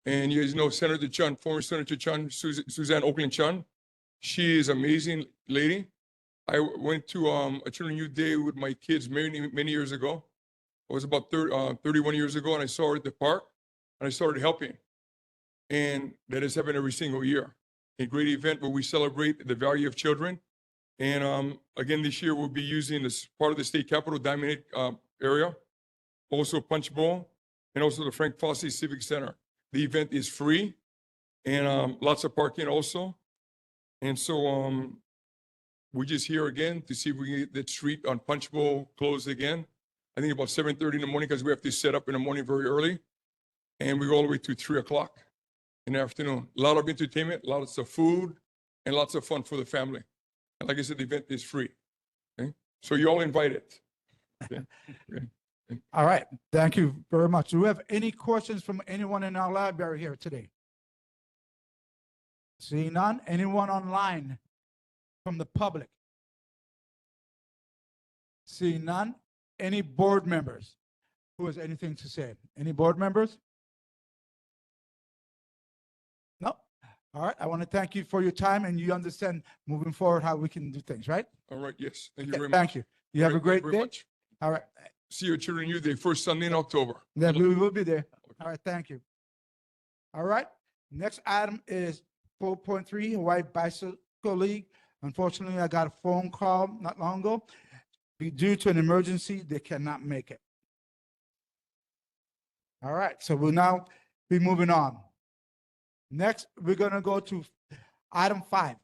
And you guys know Senator Chun, former Senator Chun, Suzanne Oakland Chun. She is an amazing lady. I went to a Children Youth Day with my kids many years ago. It was about 31 years ago, and I saw her at the park, and I started helping. And that has happened every single year. A great event where we celebrate the value of children. And again, this year we'll be using this part of the state capitol Diamond area, also Punch Bowl, and also the Frank Fossey Civic Center. The event is free and lots of parking also. And so we're just here again to see if we can get that street on Punch Bowl closed again. I think about 7:30 in the morning because we have to set up in the morning very early. And we go all the way to 3 o'clock in the afternoon. A lot of entertainment, lots of food, and lots of fun for the family. And like I said, the event is free. Okay? So you're all invited. Okay? Okay. All right, thank you very much. Do we have any questions from anyone in our library here today? Seeing none, anyone online from the public? Seeing none, any board members who has anything to say? Any board members? No? All right, I want to thank you for your time, and you understand moving forward how we can do things, right? All right, yes. Thank you Okay, very much. thank you. You have a Thank you great very day. much. All right, See you at Children Youth Day, first Sunday in October. then we will be there. All right, thank you. All right, next item is 4.3 Hawaii Bicycle League. Unfortunately, I got a phone call not long ago. Due to an emergency, they cannot make it. All right, so we'll now be moving on. Next, we're gonna go to item 5,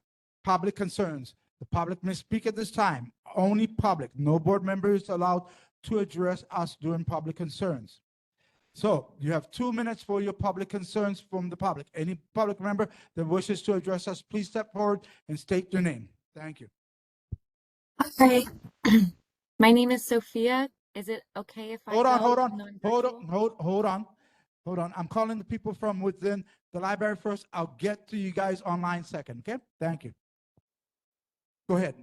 public concerns. The public may speak at this time, only public. No board member is allowed to address us during public concerns. So you have 2 minutes for your public concerns from the public. Any public member that wishes to address us, please step forward and state your name. Thank you. Hi, my name is Sophia. Is it okay if I Hold on, go hold on, non-virtual? hold on. I'm calling the people from within the library first. I'll get to you guys online second, okay? Thank you. Go ahead.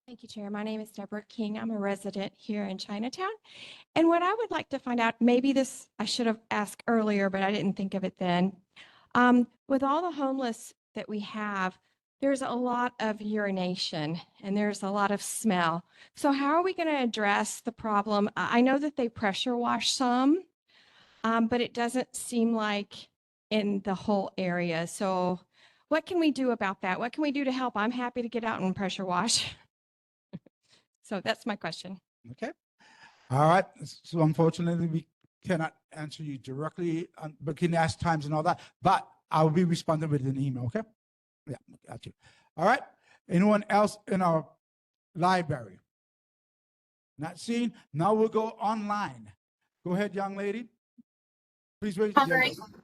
Thank you, Chair. My name is Deborah King. I'm a resident here in Chinatown. And what I would like to find out, maybe this I should have asked earlier, but I didn't think of it then. With all the homeless that we have, there's a lot of urination and there's a lot of smell. So how are we going to address the problem? I know that they pressure wash some, but it doesn't seem like in the whole area. So what can we do about that? What can we do to help? I'm happy to get out and pressure wash. So that's my question. Okay. All right. So unfortunately, we cannot answer you directly, but can ask times and all that. But I will be responding with an email. Okay. Yeah, got you. All right. Anyone else in our library? Not seen. Now we'll go online. Go ahead, young lady. Please raise your All right. hand.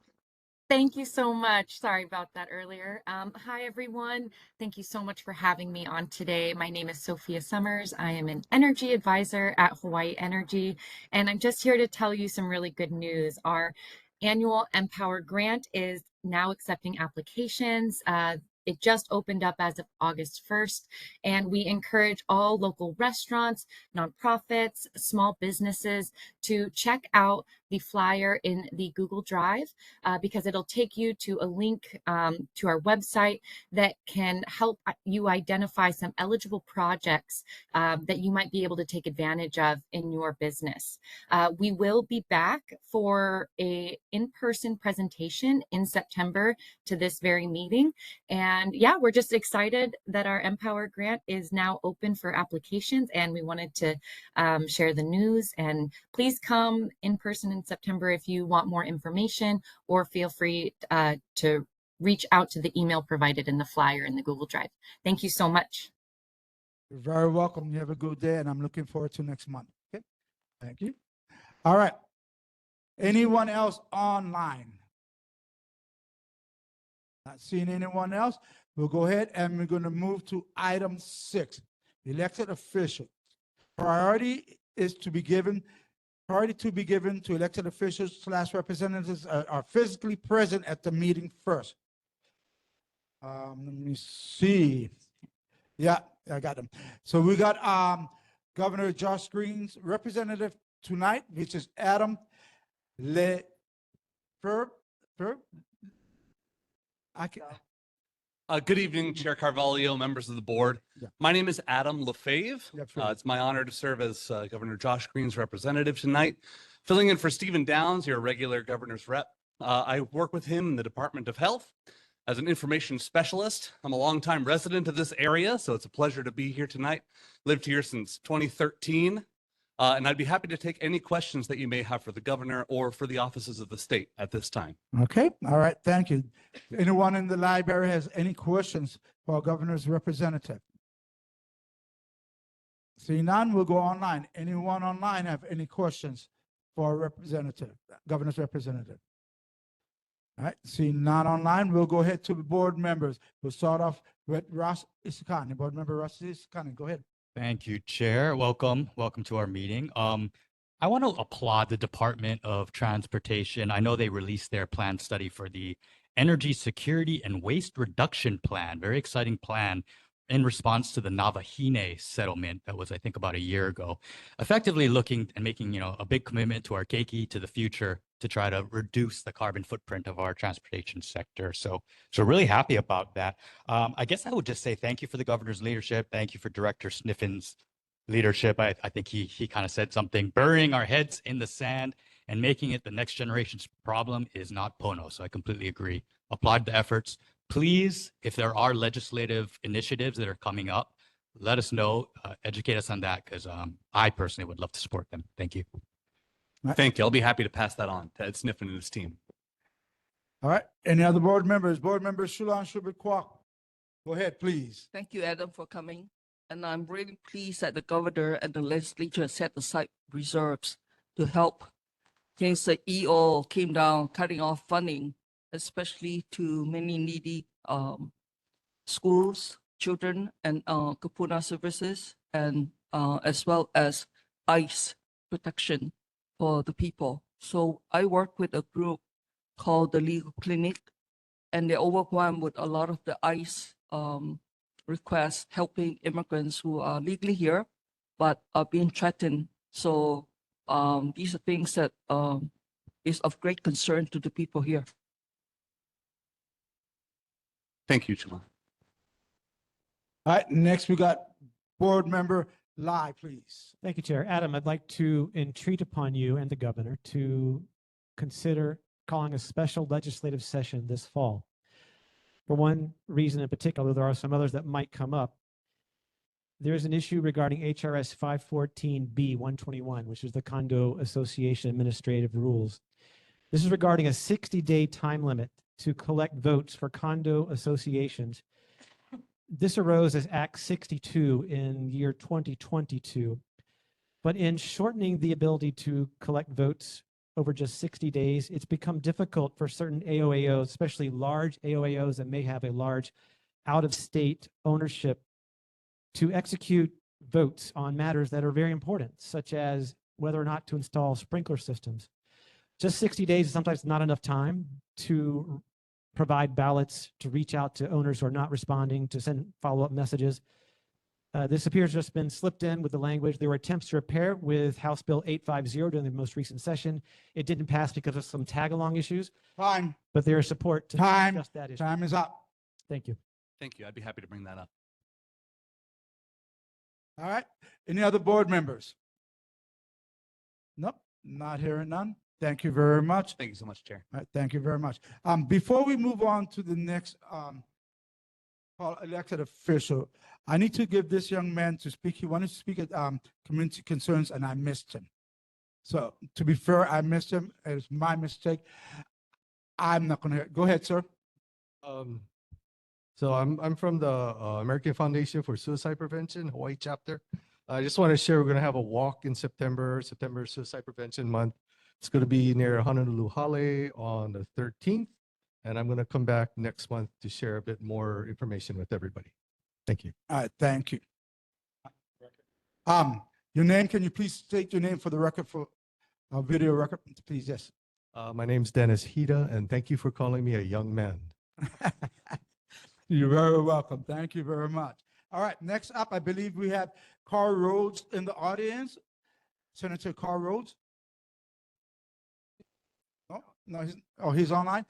Thank you so much. Sorry about that earlier. Hi, everyone. Thank you so much for having me on today. My name is Sophia Summers. I am an energy advisor at Hawaii Energy, and I'm just here to tell you some really good news. Our annual Empower grant is now accepting applications. It just opened up as of August 1st, and we encourage all local restaurants, nonprofits, small businesses to check out the flyer in the Google Drive because it'll take you to a link to our website that can help you identify some eligible projects that you might be able to take advantage of in your business. We will be back for a in-person presentation in September to this very meeting. And yeah, we're just excited that our Empower grant is now open for applications, and we wanted to share the news. And please come in person in September if you want more information, or feel free to reach out to the email provided in the flyer in the Google Drive. Thank you so much. You're very welcome. You have a good day, and I'm looking forward to next month. Okay. Thank you. All right. Anyone else online? Not seeing anyone else. We'll go ahead and we're going to move to item 6, elected officials. Priority to be given to elected officials / representatives are physically present at the meeting first. Let me see. Yeah, I got them. So we got Governor Josh Green's representative tonight, which is Adam Lefebvre. Good evening, Chair Carvalho, members of the board. Yeah. My name is Adam Lefebvre. Lefebvre. It's my honor to serve as Governor Josh Green's representative tonight, filling in for Stephen Downs, your regular governor's rep. I work with him in the Department of Health as an information specialist. I'm a longtime resident of this area, so it's a pleasure to be here tonight. Lived here since 2013. And I'd be happy to take any questions that you may have for the governor or for the offices of the state at this time. Okay, all right, thank you. Anyone in the library has any questions for our governor's representative? See none, we'll go online. Anyone online have any questions for our representative, governor's representative? All right, see none online, we'll go ahead to the board members. We'll start off with Ross Isakani. Board member Ross Isakani, go ahead. Thank you, Chair. Welcome to our meeting. I want to applaud the Department of Transportation. I know they released their plan study for the Energy Security and Waste Reduction Plan. Very exciting plan in response to the Navahine settlement that was, I think, about a year ago. Effectively looking and making, a big commitment to our keiki, to the future, to try to reduce the carbon footprint of our transportation sector. So really happy about that. I guess I would just say thank you for the governor's leadership. Thank you for Director Sniffin's leadership. I think he kind of said something, burying our heads in the sand and making it the next generation's problem is not Pono. So I completely agree. Applaud the efforts. Please, if there are legislative initiatives that are coming up, let us know, educate us on that, because I personally would love to support them. Thank you. Thank you. I'll be happy to pass that on to Ed Sniffen and his team. All right, any other board members? Board member Shulan Shubert Kwok. Go ahead, please. Thank you, Adam, for coming. And I'm really pleased that the governor and the legislature set aside reserves to help since the EO came down, cutting off funding, especially to many needy schools, children, and kupuna services, and as well as ICE protection for the people. So I work with a group called the Legal Clinic, and they're overwhelmed with a lot of the ICE requests helping immigrants who are legally here, but are being threatened. So these are things that is of great concern to the people here. Thank you, Chuma. All right, next we got Board Member Lai, please. Thank you, Chair. Adam, I'd like to entreat upon you and the governor to consider calling a special legislative session this fall. For one reason in particular, there are some others that might come up. There is an issue regarding HRS 514B 121, which is the Condo Association Administrative Rules. This is regarding a 60-day time limit to collect votes for condo associations. This arose as Act 62 in year 2022. But in shortening the ability to collect votes over just 60 days, it's become difficult for certain AOAOs, especially large AOAOs that may have a large out-of-state ownership, to execute votes on matters that are very important, such as whether or not to install sprinkler systems. Just 60 days is sometimes not enough time to provide ballots, to reach out to owners who are not responding, to send follow-up messages. This appears to have just been slipped in with the language. There were attempts to repair with House Bill 850 during the most recent session. It didn't pass because of some tag-along issues, Time, but there is support to time, discuss that issue. time is up. Thank you. Thank you. I'd be happy to bring that up. All right, any other board members? Nope, not hearing none. Thank you very much. Thank you so much, Chair. All right, thank you very much. Before we move on to the next elected official, I need to give this young man to speak. He wanted to speak at community concerns, and I missed him. So to be fair, I missed him. It was my mistake. I'm not gonna go ahead, sir. So I'm from the American Foundation for Suicide Prevention, Hawaii chapter. I just want to share, we're going to have a walk in September Suicide Prevention Month. It's going to be near Honolulu Hale on the 13th. And I'm going to come back next month to share a bit more information with everybody. Thank you. All right, thank you. Your name, can you please state your name for the record, for our video record, please? Yes. My name's Dennis Hida, and thank you for calling me a young man. You're very welcome. Thank you very much. All right, next up, I believe we have Carl Rhodes in the audience. Senator Carl Rhodes. No, he's online.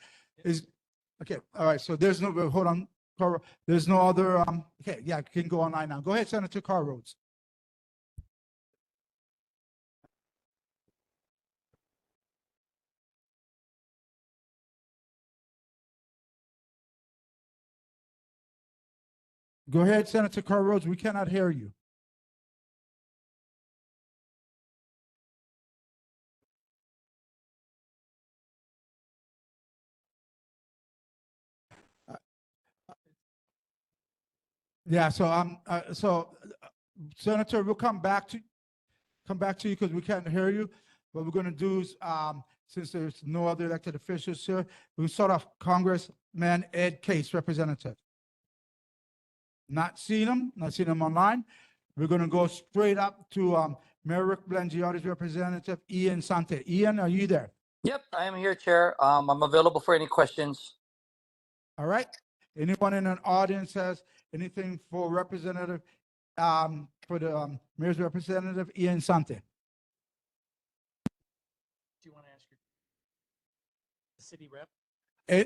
Okay, all right, so there's no, hold on, Carl, there's no other, okay, yeah, you can go online now. Go ahead, Senator Carl Rhodes. Go ahead, Senator Carl Rhodes. We cannot hear you. Yeah, so Senator, we'll come back to you because we can't hear you. What we're going to do is, since there's no other elected officials here, we'll start off Congressman Ed Case, representative. Not seeing him online. We're going to go straight up to Mayor Rick Blangiotti's representative, Ian Sante. Ian, are you there? Yep, I am here, Chair. I'm available for any questions. All right. Anyone in an audience has anything for representative, for the mayor's representative, Ian Sante? Do you want to ask the city rep?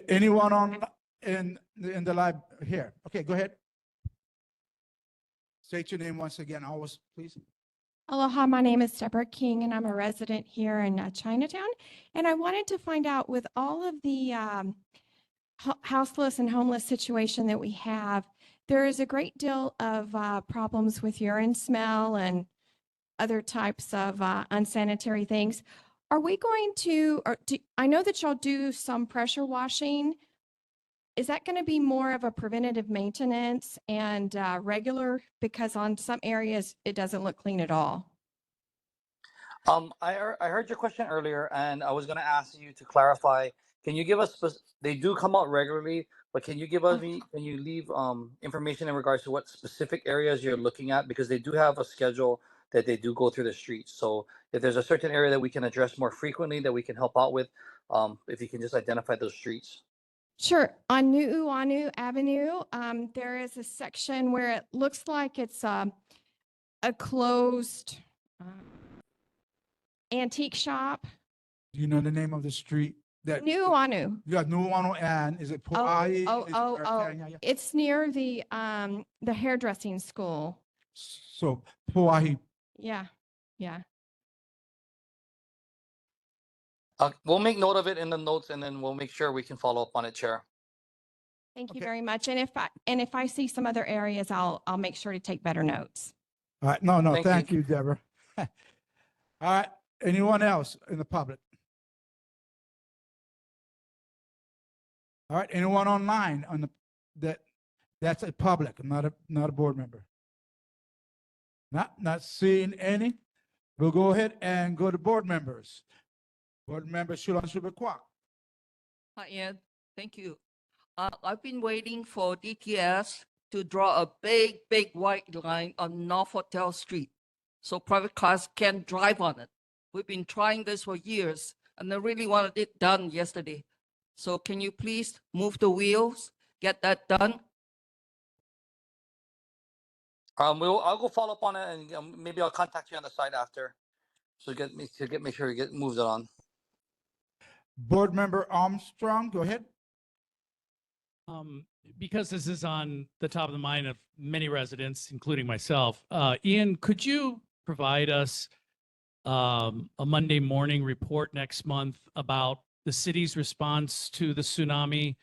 Anyone in the live here? Okay, go ahead. State your name once again, always, please. Aloha, my name is Deborah King, and I'm a resident here in Chinatown. And I wanted to find out, with all of the houseless and homeless situation that we have, there is a great deal of problems with urine smell and other types of unsanitary things. Are we going to, I know that y'all do some pressure washing. Is that going to be more of a preventative maintenance and regular? Because on some areas, it doesn't look clean at all. I heard your question earlier, and I was going to ask you to clarify. Can you give us? They do come out regularly, but can you give us? Can you leave information in regards to what specific areas you're looking at? Because they do have a schedule that they do go through the streets. So if there's a certain area that we can address more frequently, that we can help out with, if you can just identify those streets. Sure. On Nu'uanu Avenue, there is a section where it looks like it's a closed antique shop. Do you know the name of the street that? Nu'uanu. You got Nuuanu and is it Pu'ai? It's near the hairdressing school. So Pu'ai. Yeah, yeah. We'll make note of it in the notes and then we'll make sure we can follow up on it, Chair. Thank you very much. And if I see some other areas, I'll make sure to take better notes. All right. No, Thank thank you. you, Deborah. All right. Anyone else in the public? All right. Anyone online on that's a public, not a board member. Not seeing any. We'll go ahead and go to board members. Board member Shulan Subikwak. Hi, Ed. Thank you. I've been waiting for DTS to draw a big white line on North Hotel Street so private cars can drive on it. We've been trying this for years and I really wanted it done yesterday. So can you please move the wheels, get that done? I'll go follow up on it and maybe I'll contact you on the side after. So make sure you get moved on. Board member Armstrong, go ahead. Because this is on the top of the mind of many residents, including myself, Ian, could you provide us a Monday morning report next month about the city's response to the tsunami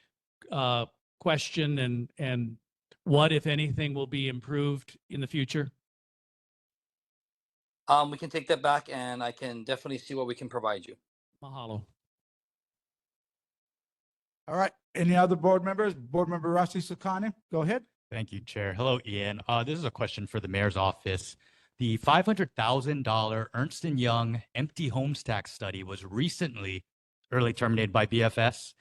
question and what, if anything, will be improved in the future? We can take that back and I can definitely see what we can provide you. Mahalo. All right. Any other board members? Board member Rossi Sakani, go ahead. Thank you, Chair. Hello, Ian. This is a question for the mayor's office. The $500,000 Ernst & Young empty homes tax study was recently early terminated by BFS.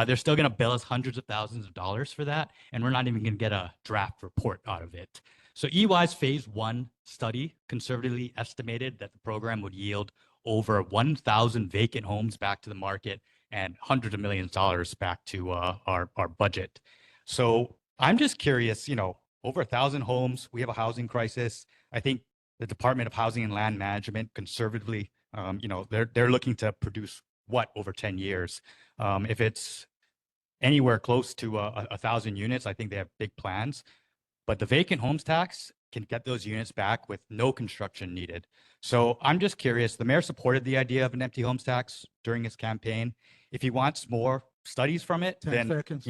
They're still going to bill us hundreds of thousands of dollars for that, and we're not even going to get a draft report out of it. So EY's phase 1 study conservatively estimated that the program would yield over 1,000 vacant homes back to the market and hundreds of millions of dollars back to our budget. So I'm just curious, over 1,000 homes, we have a housing crisis. I think the Department of Housing and Land Management conservatively, they're looking to produce what over 10 years. If it's anywhere close to 1,000 units, I think they have big plans. But the vacant homes tax can get those units back with no construction needed. So I'm just curious, the mayor supported the idea of an empty homes tax during his campaign. If he wants more studies from it, 10 then seconds.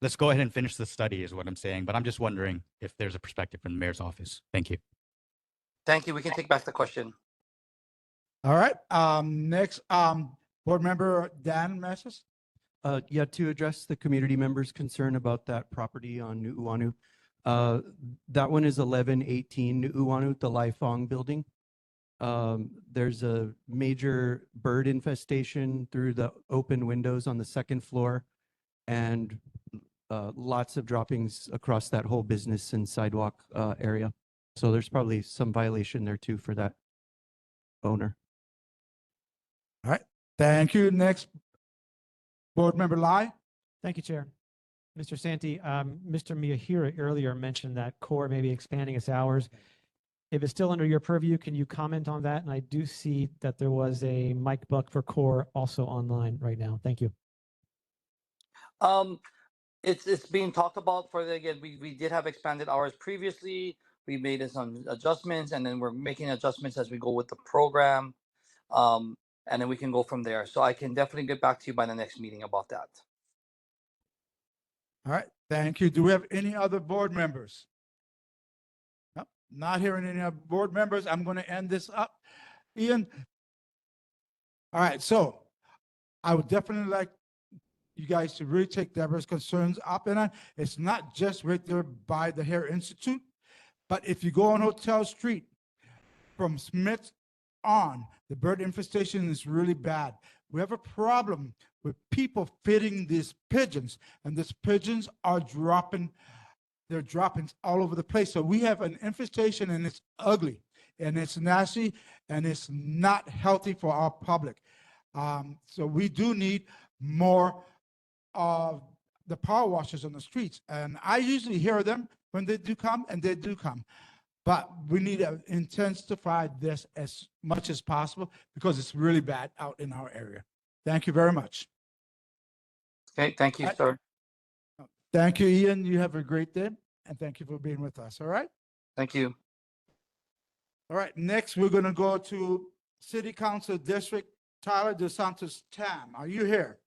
let's go ahead and finish the study is what I'm saying. But I'm just wondering if there's a perspective from the mayor's office. Thank you. Thank you. We can take back the question. All right. Next, board member Dan Masses. Yeah, to address the community members' concern about that property on Nu'uanu. That one is 1118 Nu'uanu, the Laifong building. There's a major bird infestation through the open windows on the second floor and lots of droppings across that whole business and sidewalk area. So there's probably some violation there too for that owner. All right. Thank you. Next, board member Lai. Thank you, Chair. Mr. Santi, Mr. Miyahira earlier mentioned that CORE may be expanding its hours. If it's still under your purview, can you comment on that? And I do see that there was a mic buck for CORE also online right now. Thank you. It's being talked about further. Again, we did have expanded hours previously. We made some adjustments and then we're making adjustments as we go with the program. And then we can go from there. So I can definitely get back to you by the next meeting about that. All right. Thank you. Do we have any other board members? Nope, not hearing any other board members. I'm going to end this up. Ian. All right. So I would definitely like you guys to really take Deborah's concerns up. And it's not just right there by the Hair Institute, but if you go on Hotel Street from Smith on, the bird infestation is really bad. We have a problem with people feeding these pigeons, and these pigeons are dropping their droppings all over the place. So we have an infestation, and it's ugly, and it's nasty, and it's not healthy for our public. So we do need more of the power washers on the streets. And I usually hear them when they do come, and they do come. But we need to intensify this as much as possible because it's really bad out in our area. Thank you very much. Okay, thank you, I- sir. Thank you, Ian. You have a great day, and thank you for being with us. All right? Thank you. All right, next, we're gonna go to City Council District Tyler DeSantis Tam. Are you here?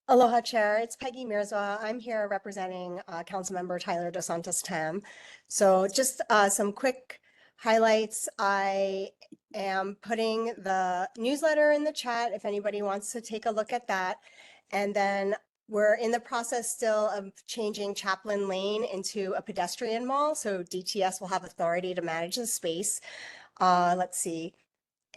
Aloha Chair, it's Peggy Mirzwa. I'm here representing Councilmember Tyler DeSantis Tam. So just some quick highlights. I am putting the newsletter in the chat if anybody wants to take a look at that. And then we're in the process still of changing Chaplin Lane into a pedestrian mall. So DTS will have authority to manage the space. Let's see.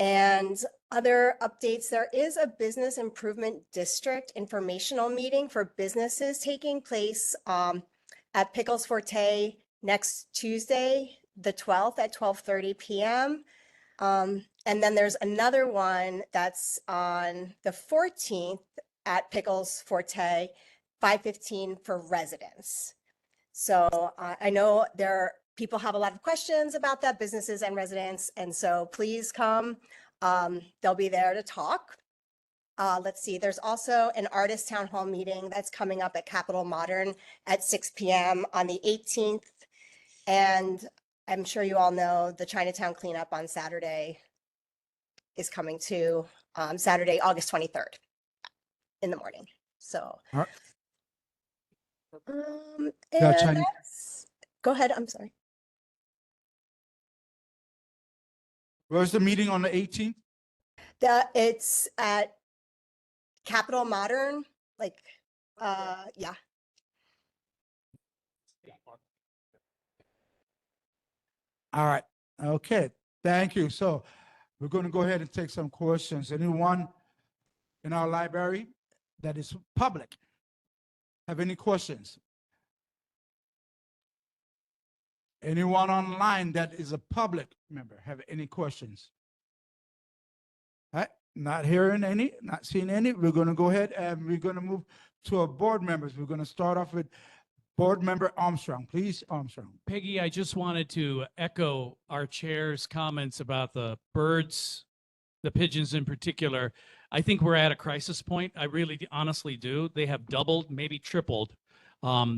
And other updates, there is a business improvement district informational meeting for businesses taking place at Pickles Forte next Tuesday, the 12th at 12:30 p.m. And then there's another one that's on the 14th at Pickles Forte, 5:15 for residents. So I know people have a lot of questions about that, businesses and residents, and so please come. They'll be there to talk. Let's see, there's also an artist town hall meeting that's coming up at Capitol Modern at 6 p.m. on the 18th. And I'm sure you all know the Chinatown cleanup on Saturday is coming too, Saturday, August 23rd in the morning. So, All right. and Chinese- go ahead, I'm sorry. Where's the meeting on the 18th? It's at Capitol Modern, yeah. All right, okay, thank you. So we're going to go ahead and take some questions. Anyone in our library that is public have any questions? Anyone online that is a public member have any questions? All right, not hearing any, not seeing any. We're going to go ahead and we're going to move to our board members. We're going to start off with Board Member Armstrong. Please, Armstrong. Peggy, I just wanted to echo our chair's comments about the birds, the pigeons in particular. I think we're at a crisis point. I really honestly do. They have doubled, maybe tripled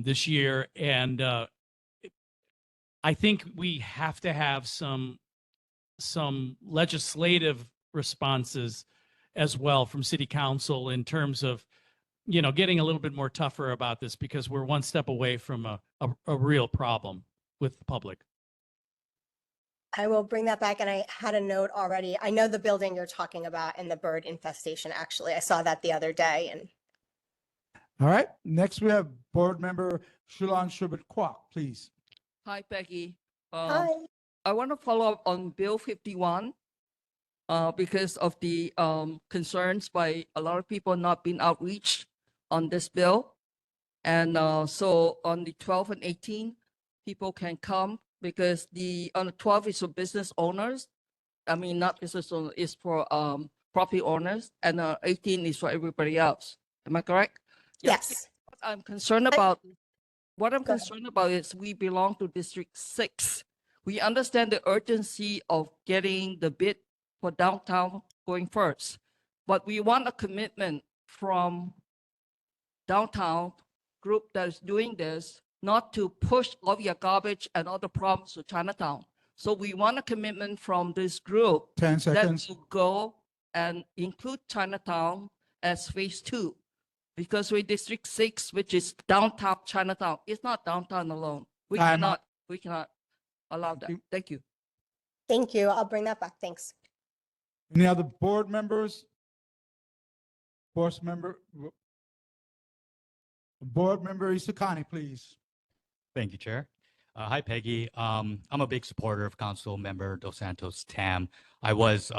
this year. And I think we have to have some legislative responses as well from city council in terms of, you know, getting a little bit more tougher about this because we're one step away from a real problem with the public. I will bring that back, and I had a note already. I know the building you're talking about and the bird infestation, actually. I saw that the other day, and All right, next we have Board Member Shulan Shubert Kwok, please. Hi, Peggy. hi. I want to follow up on Bill 51 because of the concerns by a lot of people not being outreached on this bill. And so on the 12th and 18th, people can come because on the 12th is for business owners. I mean, not business owners, it's for property owners, and 18 is for everybody else. Am I correct? Yeah. Yes. What I'm concerned about is we belong to District 6. We understand the urgency of getting the bid for downtown going first, but we want a commitment from downtown group that is doing this, not to push all your garbage and other problems to Chinatown. So we want a commitment from this group 10 that seconds. will go and include Chinatown as phase 2. Because we're District 6, which is downtown Chinatown. It's not downtown alone. We Time out. cannot allow that. Thank you. Thank you. I'll bring that back. Thanks. Any other board members? Board Member Isakani, please. Thank you, Chair. Hi, Peggy. I'm a big supporter of Council Member Dos Santos Tam. I was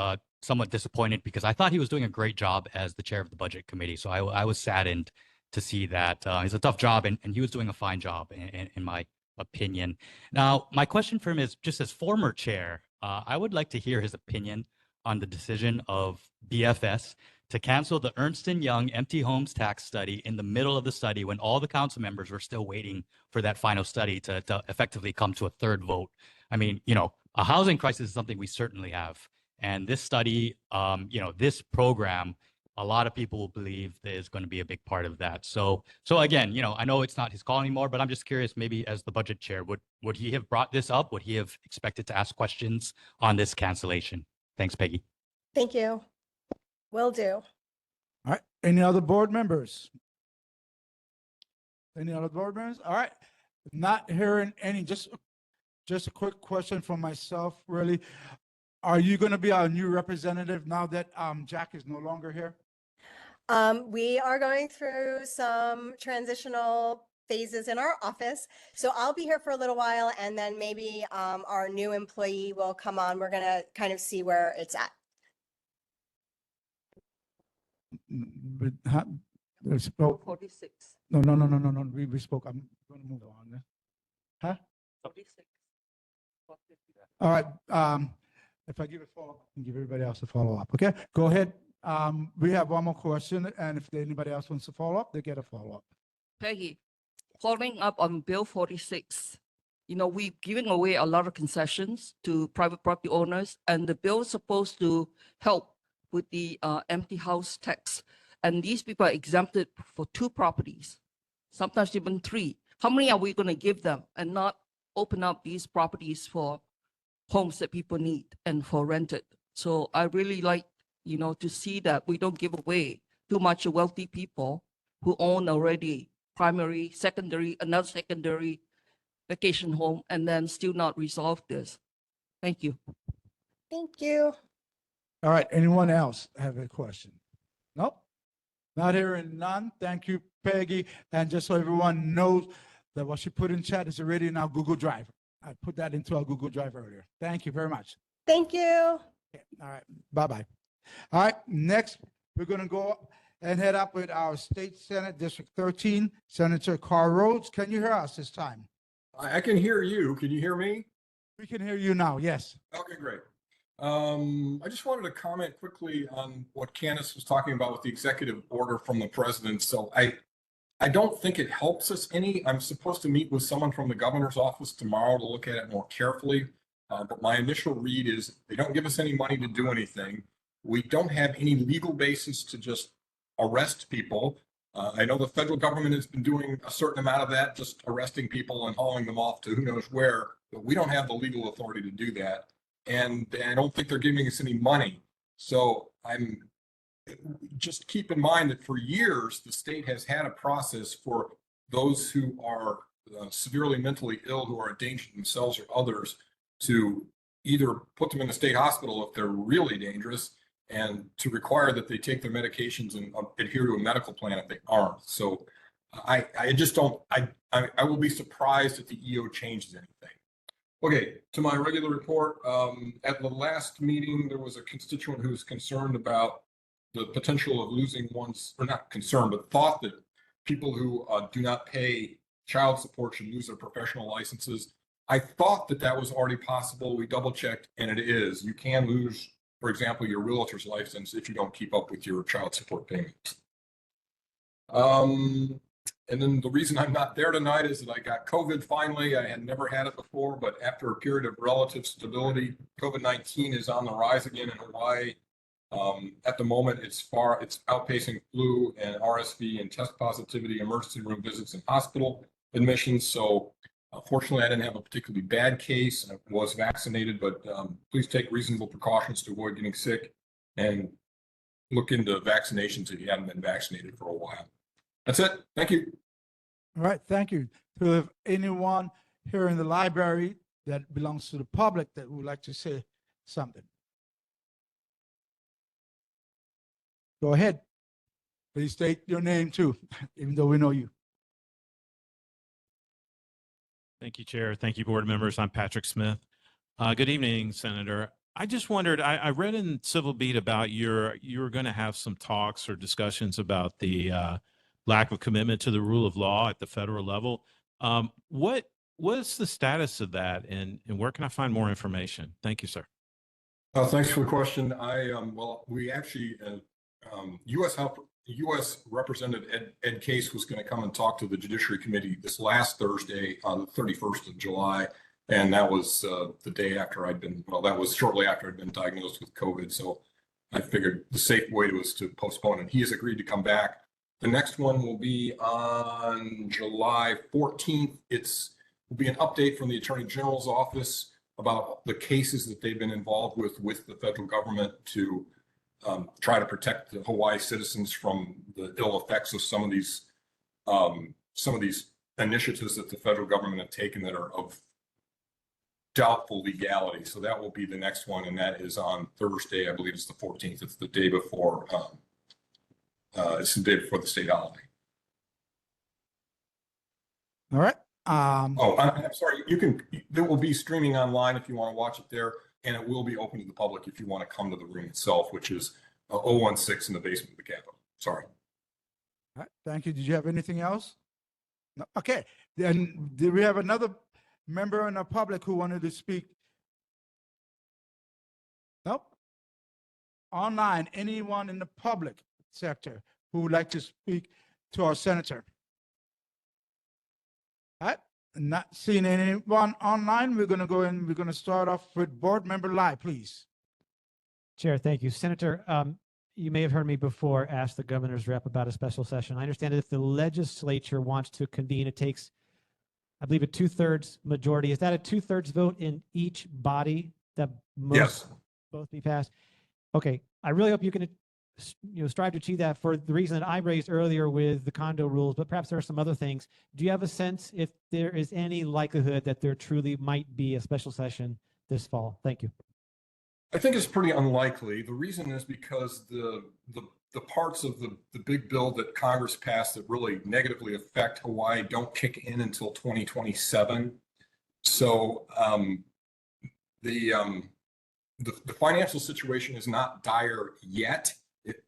somewhat disappointed because I thought he was doing a great job as the chair of the Budget Committee. So I was saddened to see that it's a tough job and he was doing a fine job in my opinion. Now, my question for him is just as former chair, I would like to hear his opinion on the decision of BFS to cancel the Ernst & Young empty homes tax study in the middle of the study when all the council members were still waiting for that final study to effectively come to a third vote. I mean, you know, a housing crisis is something we certainly have. And this study, you know, this program, a lot of people believe that is going to be a big part of that. So again, you know, I know it's not his call anymore, but I'm just curious, maybe as the budget chair, would he have brought this up? Would he have expected to ask questions on this cancellation? Thanks, Peggy. Thank you. Will do. All right. Any other board members? Any other board members? All right. Not hearing any, just a quick question from myself, really. Are you going to be our new representative now that Jack is no longer here? We are going through some transitional phases in our office. So I'll be here for a little while and then maybe our new employee will come on. We're going to kind of see where it's at. But we spoke. 46. No. We spoke. I'm going to move on. Huh? 46. All right. If I give a follow-up, I can give everybody else a follow-up. Okay, go ahead. We have one more question, and if anybody else wants to follow up, they get a follow-up. Peggy, following up on Bill 46, you know, we're giving away a lot of concessions to private property owners, and the bill is supposed to help with the empty house tax. And these people are exempted for 2 properties, sometimes even 3. How many are we going to give them and not open up these properties for homes that people need and for rented? So I really like, you know, to see that we don't give away too much to wealthy people who own already primary, secondary, another secondary vacation home, and then still not resolve this. Thank you. Thank you. All right, anyone else have a question? Nope. Not hearing none. Thank you, Peggy. And just so everyone knows that what she put in chat is already in our Google Drive. I put that into our Google Drive earlier. Thank you very much. Thank you. Okay, all right, bye-bye. All right, next, we're going to go and head up with our State Senate District 13, Senator Carl Rhodes. Can you hear us this time? I can hear you. Can you hear me? We can hear you now, yes. Okay, great. I just wanted to comment quickly on what Candace was talking about with the executive order from the president. So I don't think it helps us any. I'm supposed to meet with someone from the governor's office tomorrow to look at it more carefully. But my initial read is they don't give us any money to do anything. We don't have any legal basis to just arrest people. I know the federal government has been doing a certain amount of that, just arresting people and hauling them off to who knows where, but we don't have the legal authority to do that. And I don't think they're giving us any money. So just keep in mind that for years, the state has had a process for those who are severely mentally ill, who are a danger to themselves or others, to either put them in a state hospital if they're really dangerous, and to require that they take their medications and adhere to a medical plan if they aren't. So I just don't, I will be surprised if the EO changes anything. Okay, to my regular report, at the last meeting, there was a constituent who was concerned about the potential of losing one's, or not concerned, but thought that people who do not pay child support should lose their professional licenses. I thought that that was already possible. We double checked and it is. You can lose, for example, your realtor's license if you don't keep up with your child support payments. And then the reason I'm not there tonight is that I got COVID finally. I had never had it before, but after a period of relative stability, COVID-19 is on the rise again in Hawaii. At the moment, it's outpacing flu and RSV and test positivity, emergency room visits, and hospital admissions. So fortunately, I didn't have a particularly bad case. I was vaccinated, but please take reasonable precautions to avoid getting sick and look into vaccinations if you haven't been vaccinated for a while. That's it. Thank you. All right, thank you. To have anyone here in the library that belongs to the public that would like to say something. Go ahead. Please state your name too, even though we know you. Thank you, Chair. Thank you, board members. I'm Patrick Smith. Good evening, Senator. I just wondered, I read in Civil Beat about you were going to have some talks or discussions about the lack of commitment to the rule of law at the federal level. What's the status of that, and where can I find more information? Thank you, sir. Thanks for the question. Well, we actually U.S. Representative Ed Case was going to come and talk to the Judiciary Committee this last Thursday on the 31st of July. And that was the day after that was shortly after I'd been diagnosed with COVID. So I figured the safe way was to postpone it. He has agreed to come back. The next one will be on July 14th. Will be an update from the Attorney General's office about the cases that they've been involved with the federal government to try to protect the Hawaii citizens from the ill effects of some of these initiatives that the federal government have taken that are of doubtful legality. So that will be the next one, and that is on Thursday. I believe it's the 14th. It's the day before. It's the day before the state holiday. All right. I'm sorry. It will be streaming online if you want to watch it there, and it will be open to the public if you want to come to the room itself, which is 016 in the basement of the Capitol. Sorry. All right, thank you. Did you have anything else? No? Okay. Then did we have another member in the public who wanted to speak? Nope. Online, anyone in the public sector who would like to speak to our senator? All right. Not seeing anyone online, we're going to go in. We're going to start off with Board Member Lai, please. Chair, thank you. Senator, you may have heard me before ask the governor's rep about a special session. I understand that if the legislature wants to convene, it takes, I believe, a 2/3 majority. Is that a 2/3 vote in each body that most both be passed? Okay. I really hope you can strive to achieve that for the reason that I raised earlier with the condo rules, but perhaps there are some other things. Do you have a sense if there is any likelihood that there truly might be a special session this fall? Thank you. I think it's pretty unlikely. The reason is because the parts of the big bill that Congress passed that really negatively affect Hawaii don't kick in until 2027. So the financial situation is not dire yet.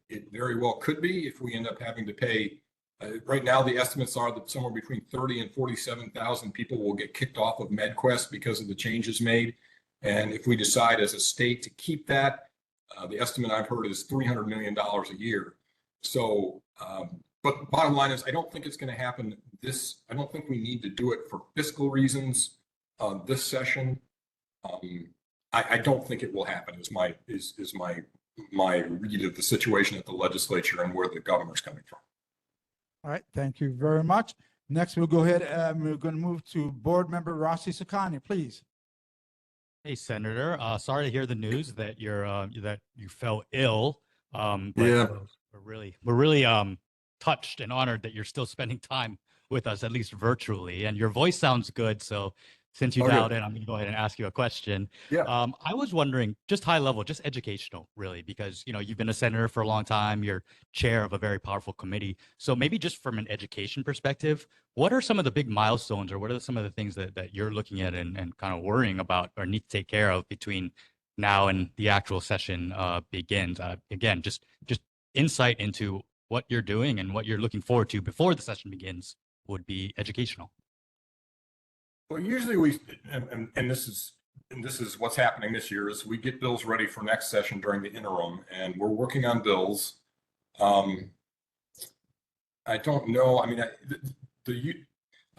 It very well could be if we end up having to pay. Right now, the estimates are that somewhere between 30 and 47,000 people will get kicked off of MedQuest because of the changes made. And if we decide as a state to keep that, the estimate I've heard is $300 million a year. So, but bottom line is, I don't think it's going to happen I don't think we need to do it for fiscal reasons this session. I don't think it will happen is my read of the situation at the legislature and where the governor's coming from. All right, thank you very much. Next, we'll go ahead and we're going to move to Board Member Rossi Sakani, please. Hey, Senator. Sorry to hear the news that that you fell ill. But Yeah. we're really touched and honored that you're still spending time with us, at least virtually. And your voice sounds good. So since you dialed in, I'm going to go ahead and ask you a question. Yeah. I was wondering, just high level, just educational, really, because you've been a senator for a long time. You're chair of a very powerful committee. So maybe just from an education perspective, what are some of the big milestones, or what are some of the things that you're looking at and kind of worrying about or need to take care of between now and the actual session begins? Again, just insight into what you're doing and what you're looking forward to before the session begins would be educational. Well, usually and this is what's happening this year is we get bills ready for next session during the interim, and we're working on bills. I don't know. I mean,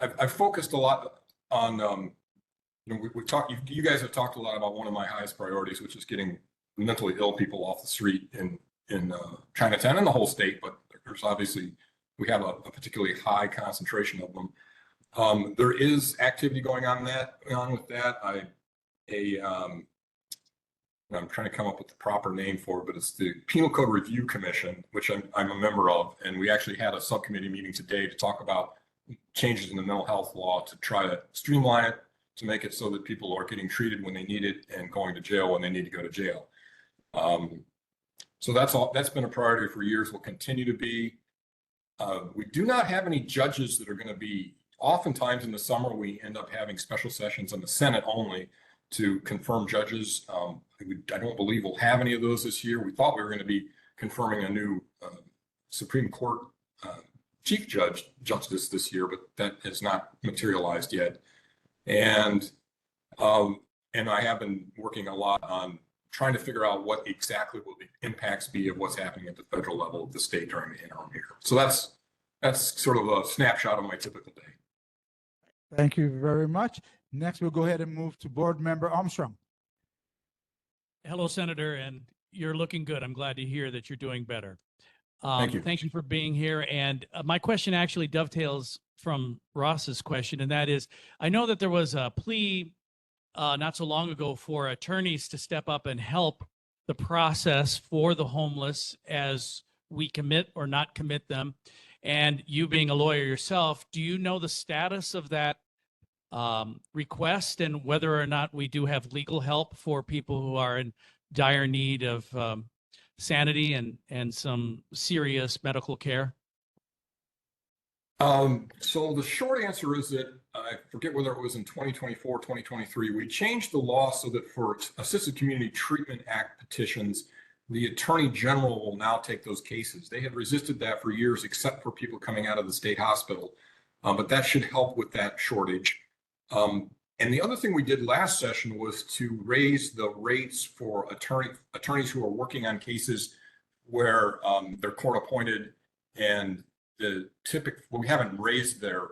I've focused a lot on we talked. You guys have talked a lot about one of my highest priorities, which is getting mentally ill people off the street in Chinatown and the whole state. But there's obviously we have a particularly high concentration of them. There is activity going on with that. I'm trying to come up with the proper name for it, but it's the Penal Code Review Commission, which I'm a member of, and we actually had a subcommittee meeting today to talk about changes in the mental health law to try to streamline it, to make it so that people are getting treated when they need it and going to jail when they need to go to jail. So that's been a priority for years, will continue to be. We do not have any judges that are going to be. Oftentimes in the summer, we end up having special sessions in the Senate only to confirm judges. I don't believe we'll have any of those this year. We thought we were going to be confirming a new Supreme Court Chief Justice this year, but that has not materialized yet. And I have been working a lot on trying to figure out what exactly will the impacts be of what's happening at the federal level of the state during the interim year. So that's sort of a snapshot of my typical day. Thank you very much. Next, we'll go ahead and move to Board Member Armstrong. Hello, Senator, and you're looking good. I'm glad to hear that you're doing better. Thank you. Thank you for being here. And my question actually dovetails from Ross's question, and that is, I know that there was a plea not so long ago for attorneys to step up and help the process for the homeless as we commit or not commit them. And you being a lawyer yourself, do you know the status of that request and whether or not we do have legal help for people who are in dire need of sanity and some serious medical care? So the short answer is that I forget whether it was in 2024, 2023, we changed the law so that for Assisted Community Treatment Act petitions, the Attorney General will now take those cases. They had resisted that for years, except for people coming out of the state hospital. But that should help with that shortage. And the other thing we did last session was to raise the rates for attorneys who are working on cases where they're court appointed, and we haven't raised their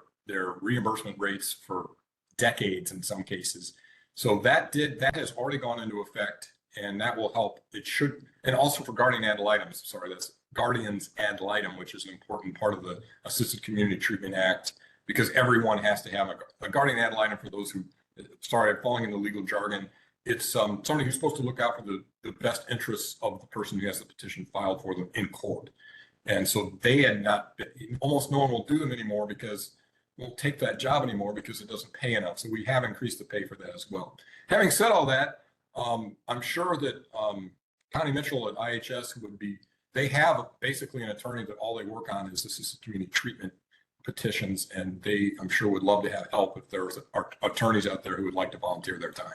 reimbursement rates for decades in some cases. So that has already gone into effect, and that will help. It should, and also for guardian ad litem, that's guardians ad litem, which is an important part of the Assisted Community Treatment Act, because everyone has to have a guardian ad litem. For those who, sorry, I'm falling into legal jargon, it's somebody who's supposed to look out for the best interests of the person who has the petition filed for them in court. And so they had not, almost no one will do them anymore because won't take that job anymore because it doesn't pay enough. So we have increased the pay for that as well. Having said all that, I'm sure that Connie Mitchell at IHS they have basically an attorney that all they work on is assisted community treatment petitions, and they, I'm sure, would love to have help if there's attorneys out there who would like to volunteer their time.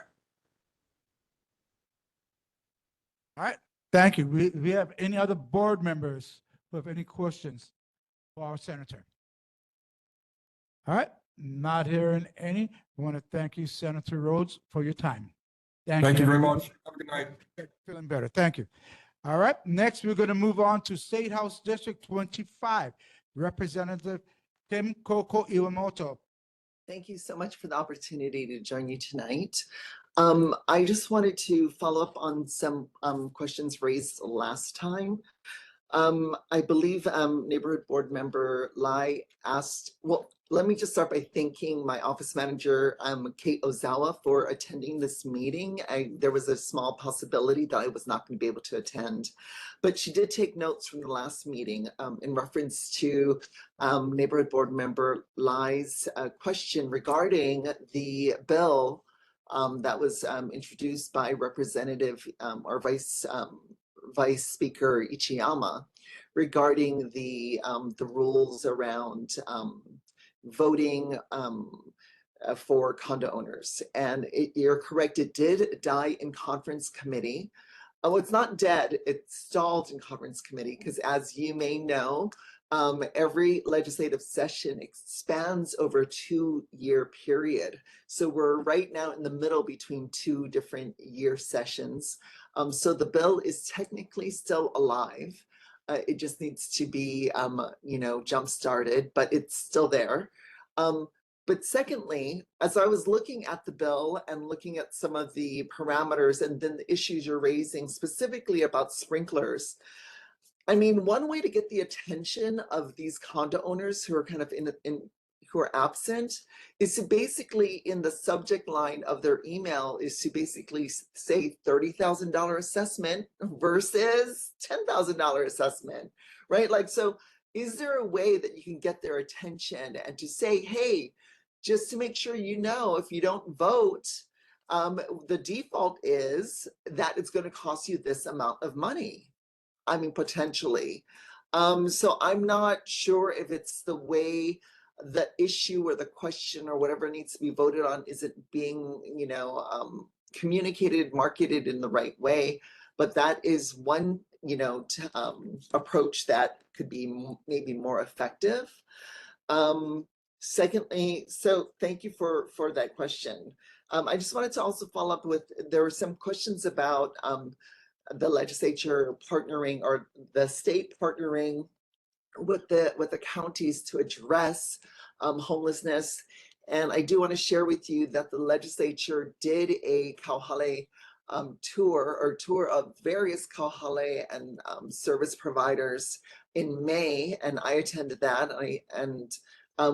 All right, thank you. We have any other board members who have any questions for our senator? All right, not hearing any. I want to thank you, Senator Rhodes, for your time. Thank you very much. Have a good night. Feeling better. Thank you. All right, next we're going to move on to State House District 25, Representative Kim Coco Iwamoto. Thank you so much for the opportunity to join you tonight. I just wanted to follow up on some questions raised last time. I believe Neighborhood Board Member Lai asked, well, let me just start by thanking my office manager, Kate Ozawa, for attending this meeting. There was a small possibility that I was not going to be able to attend, but she did take notes from the last meeting in reference to Neighborhood Board Member Lai's question regarding the bill that was introduced by Representative or Vice Speaker Ichiyama regarding the rules around voting for condo owners. And you're correct, it did die in conference committee. Oh, it's not dead, it's stalled in conference committee because, as you may know, every legislative session expands over a 2-year period. So we're right now in the middle between 2 different year sessions. So the bill is technically still alive. It just needs to be, jump started, but it's still there. But secondly, as I was looking at the bill and looking at some of the parameters and then the issues you're raising specifically about sprinklers, I mean, one way to get the attention of these condo owners who are kind of who are absent is to basically, in the subject line of their email, is to basically say $30,000 assessment versus $10,000 assessment, right? Like, so is there a way that you can get their attention and to say, hey, just to make sure you know, if you don't vote, the default is that it's going to cost you this amount of money. I mean, potentially. So I'm not sure if it's the way the issue or the question or whatever needs to be voted on isn't being, communicated, marketed in the right way. But that is one, approach that could be maybe more effective. Secondly, so thank you for that question. I just wanted to also follow up with, there were some questions about the legislature partnering or the state partnering with the counties to address homelessness. And I do want to share with you that the legislature did a Kauhale tour of various Kauhale and service providers in May, and I attended that.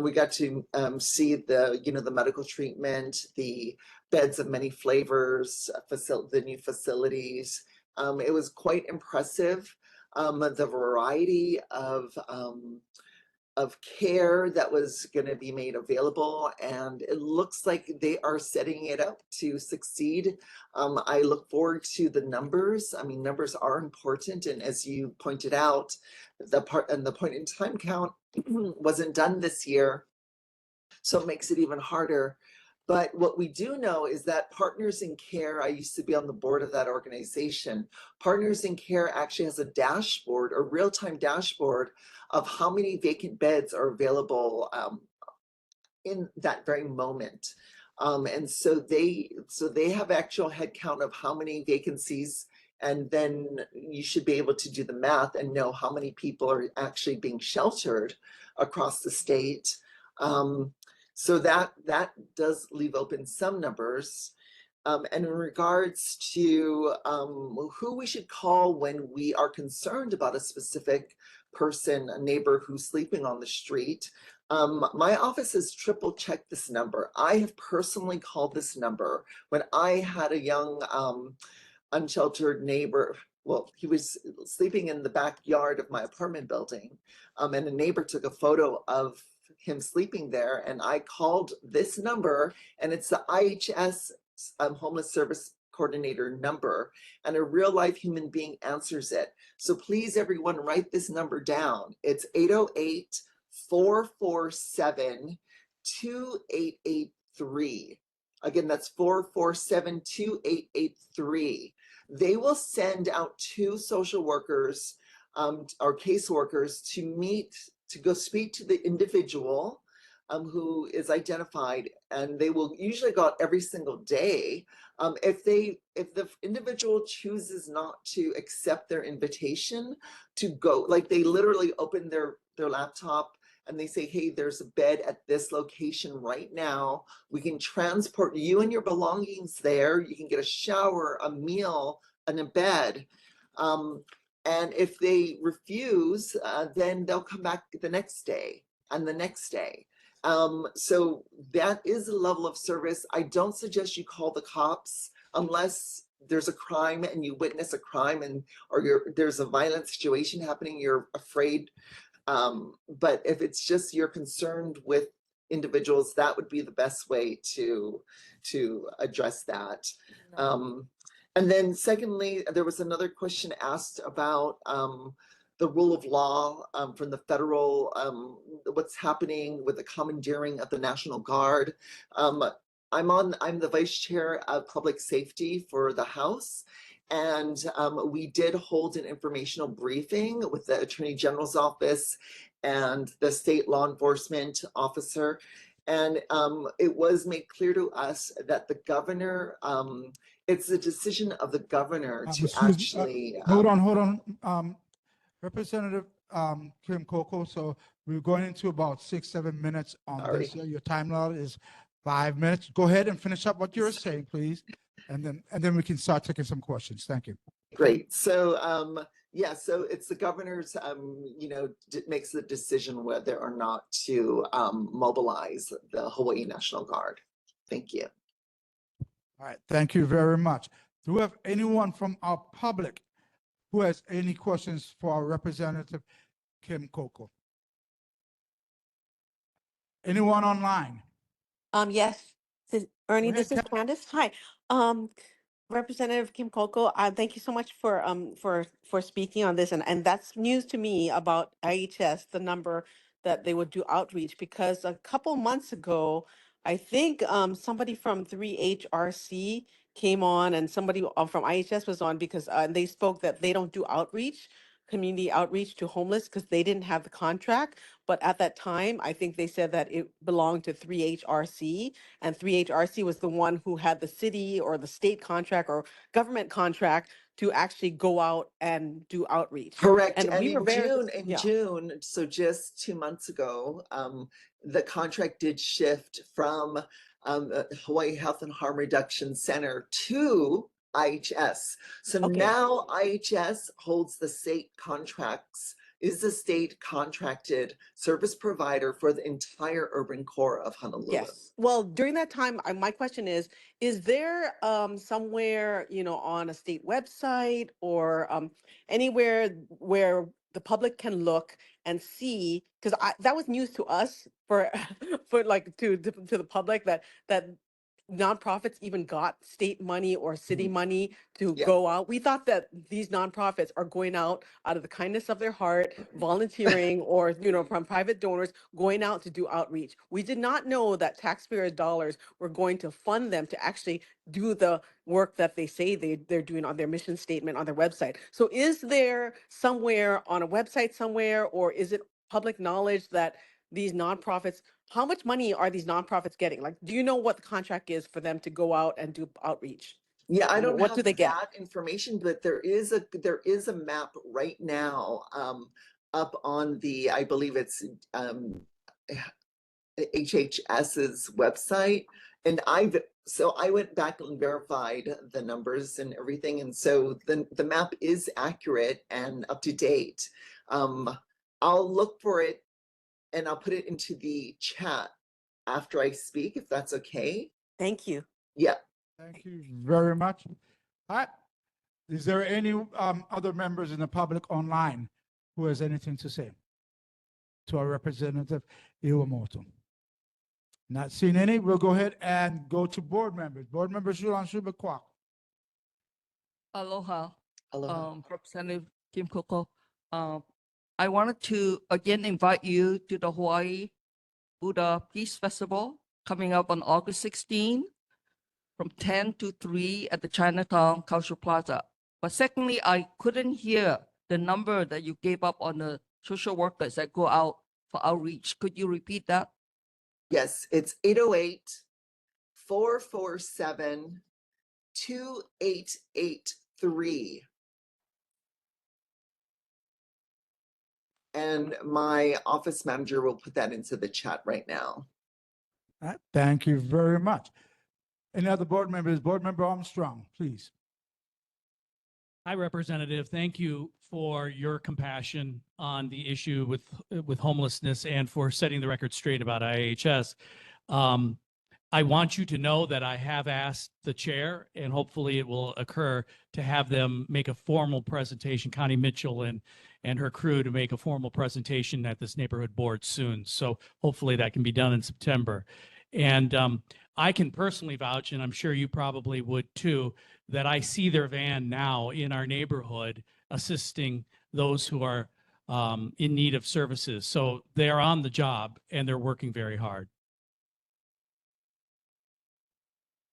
We got to see the medical treatment, the beds of many flavors, the new facilities. It was quite impressive. The variety of care that was going to be made available, and it looks like they are setting it up to succeed. I look forward to the numbers. I mean, numbers are important, and as you pointed out, the point in time count wasn't done this year, so it makes it even harder. But what we do know is that Partners in Care, I used to be on the board of that organization. Partners in Care actually has a dashboard, a real-time dashboard of how many vacant beds are available in that very moment. And so they have actual head count of how many vacancies, and then you should be able to do the math and know how many people are actually being sheltered across the state. So that does leave open some numbers. And in regards to who we should call when we are concerned about a specific person, a neighbor who's sleeping on the street, my office has triple checked this number. I have personally called this number when I had a young unsheltered neighbor. Well, he was sleeping in the backyard of my apartment building, and a neighbor took a photo of him sleeping there, and I called this number, and it's the IHS homeless service coordinator number, and a real life human being answers it. So please, everyone, write this number down. It's 808-447-2883. Again, that's 447-2883. They will send out 2 social workers or caseworkers to go speak to the individual who is identified, and they will usually go out every single day. If the individual chooses not to accept their invitation to go, like they literally open their laptop and they say, hey, there's a bed at this location right now. We can transport you and your belongings there. You can get a shower, a meal, and a bed. And if they refuse, then they'll come back the next day and the next day. So that is a level of service. I don't suggest you call the cops unless there's a crime and you witness a crime or there's a violent situation happening, you're afraid. But if it's just you're concerned with individuals, that would be the best way to address that. And then secondly, there was another question asked about the rule of law from the federal, what's happening with the commandeering of the National Guard. I'm the vice chair of public safety for the House. And we did hold an informational briefing with the Attorney General's office and the state law enforcement officer. And it was made clear to us that the governor, it's the decision of the governor to actually. Hold on. Representative Kim Coco, so we're going into about 6-7 minutes on this. Your time limit is 5 minutes. Go ahead and finish up what you're saying, please. And then we can start taking some questions. Thank you. Great. So yeah, so it's the governor's, makes the decision whether or not to mobilize the Hawaii National Guard. Thank you. All right. Thank you very much. Do we have anyone from our public who has any questions for our Representative Kim Coco? Anyone online? Yes, Ernie, Go ahead, this is Candace. Hi. Representative Kim Coco, thank you so much for speaking on this, and that's news to me about IHS, the number that they would do outreach, because a couple months ago, I think somebody from 3HRC came on, and somebody from IHS was on, because they spoke that they don't do outreach community outreach to homeless because they didn't have the contract. But at that time, I think they said that it belonged to 3HRC, and 3HRC was the one who had the city or the state contract or government contract to actually go out and do outreach. Correct. And And we were very, in yeah. June, so just 2 months ago, the contract did shift from Hawaii Health and Harm Reduction Center to IHS. So Okay. now IHS holds the state contracts, is the state contracted service provider for the entire urban core of Honolulu. Yes. Well, during that time, my question is there somewhere, on a state website or anywhere where the public can look and see, because that was news to us for for like to the public that nonprofits even got state money or city money to Yeah. go out. We thought that these nonprofits are going out of the kindness of their heart, volunteering, or from private donors going out to do outreach. We did not know that taxpayer dollars were going to fund them to actually do the work that they say they're doing on their mission statement on their website. So is there somewhere on a website somewhere, or is it public knowledge that these nonprofits, how much money are these nonprofits getting? Like, do you know what the contract is for them to go out and do outreach? Yeah, I don't What have do they get? that information, but there is a map right now up on the, I believe it's HHS's website. And I went back and verified the numbers and everything. And so the map is accurate and up to date. I'll look for it and I'll put it into the chat after I speak, if that's okay. Thank you. Yeah. Thank you very much. All right. Is there any other members in the public online who has anything to say to our representative Iwamoto? Not seeing any, we'll go ahead and go to board members. Board member Shulan Shubakwak. Aloha. Aloha. Representative Kim Koko. I wanted to again invite you to the Hawaii Buddha Peace Festival coming up on August 16 from 10 to 3 at the Chinatown Cultural Plaza. But secondly, I couldn't hear the number that you gave up on the social workers that go out for outreach. Could you repeat that? Yes, it's 808-447-2883. And my office manager will put that into the chat right now. All right. Thank you very much. Any other board members? Board member Armstrong, please. Hi, Representative. Thank you for your compassion on the issue with homelessness and for setting the record straight about IHS. I want you to know that I have asked the chair, and hopefully it will occur, to have them make a formal presentation, Connie Mitchell and her crew, to make a formal presentation at this neighborhood board soon. So hopefully that can be done in September. And I can personally vouch, and I'm sure you probably would too, that I see their van now in our neighborhood assisting those who are in need of services. So they are on the job and they're working very hard.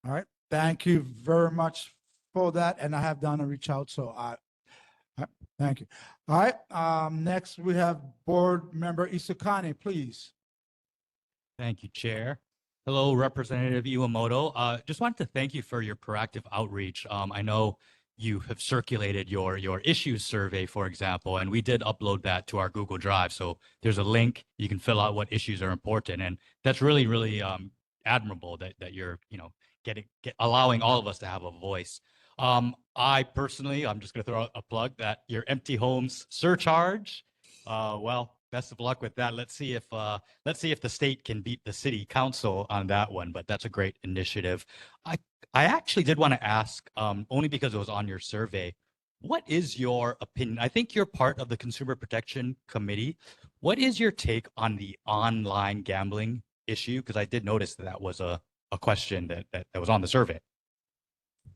All right. Thank you very much for that. And I have done a reach out, so thank you. All right. Next, we have board member Isakane, please. Thank you, Chair. Hello, Representative Iwamoto. Just wanted to thank you for your proactive outreach. I know you have circulated your issues survey, for example, and we did upload that to our Google Drive. So there's a link, you can fill out what issues are important. And that's really, really admirable that you're, allowing all of us to have a voice. I personally, I'm just going to throw out a plug that your empty homes surcharge, well, best of luck with that. Let's see if the state can beat the city council on that one, but that's a great initiative. I actually did want to ask, only because it was on your survey, what is your opinion? I think you're part of the Consumer Protection Committee. What is your take on the online gambling issue? Because I did notice that was a question that was on the survey.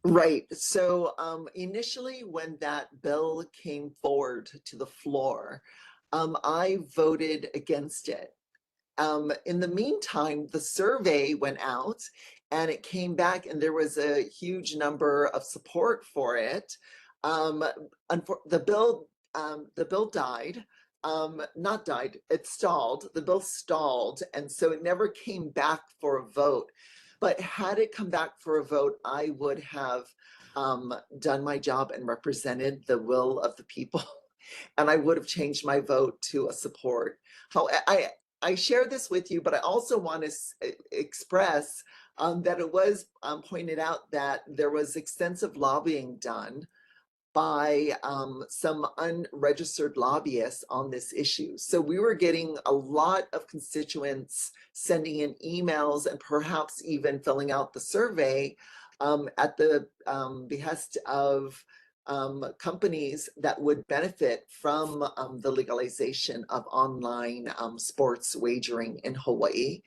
Right. So initially, when that bill came forward to the floor, I voted against it. In the meantime, the survey went out and it came back and there was a huge number of support for it. The bill the bill died. Not died, it stalled. The bill stalled, and so it never came back for a vote. But had it come back for a vote, I would have done my job and represented the will of the people, and I would have changed my vote to a support. How I share this with you, but I also want to express that it was pointed out that there was extensive lobbying done by some unregistered lobbyists on this issue. So we were getting a lot of constituents sending in emails and perhaps even filling out the survey at the behest of companies that would benefit from the legalization of online sports wagering in Hawaii.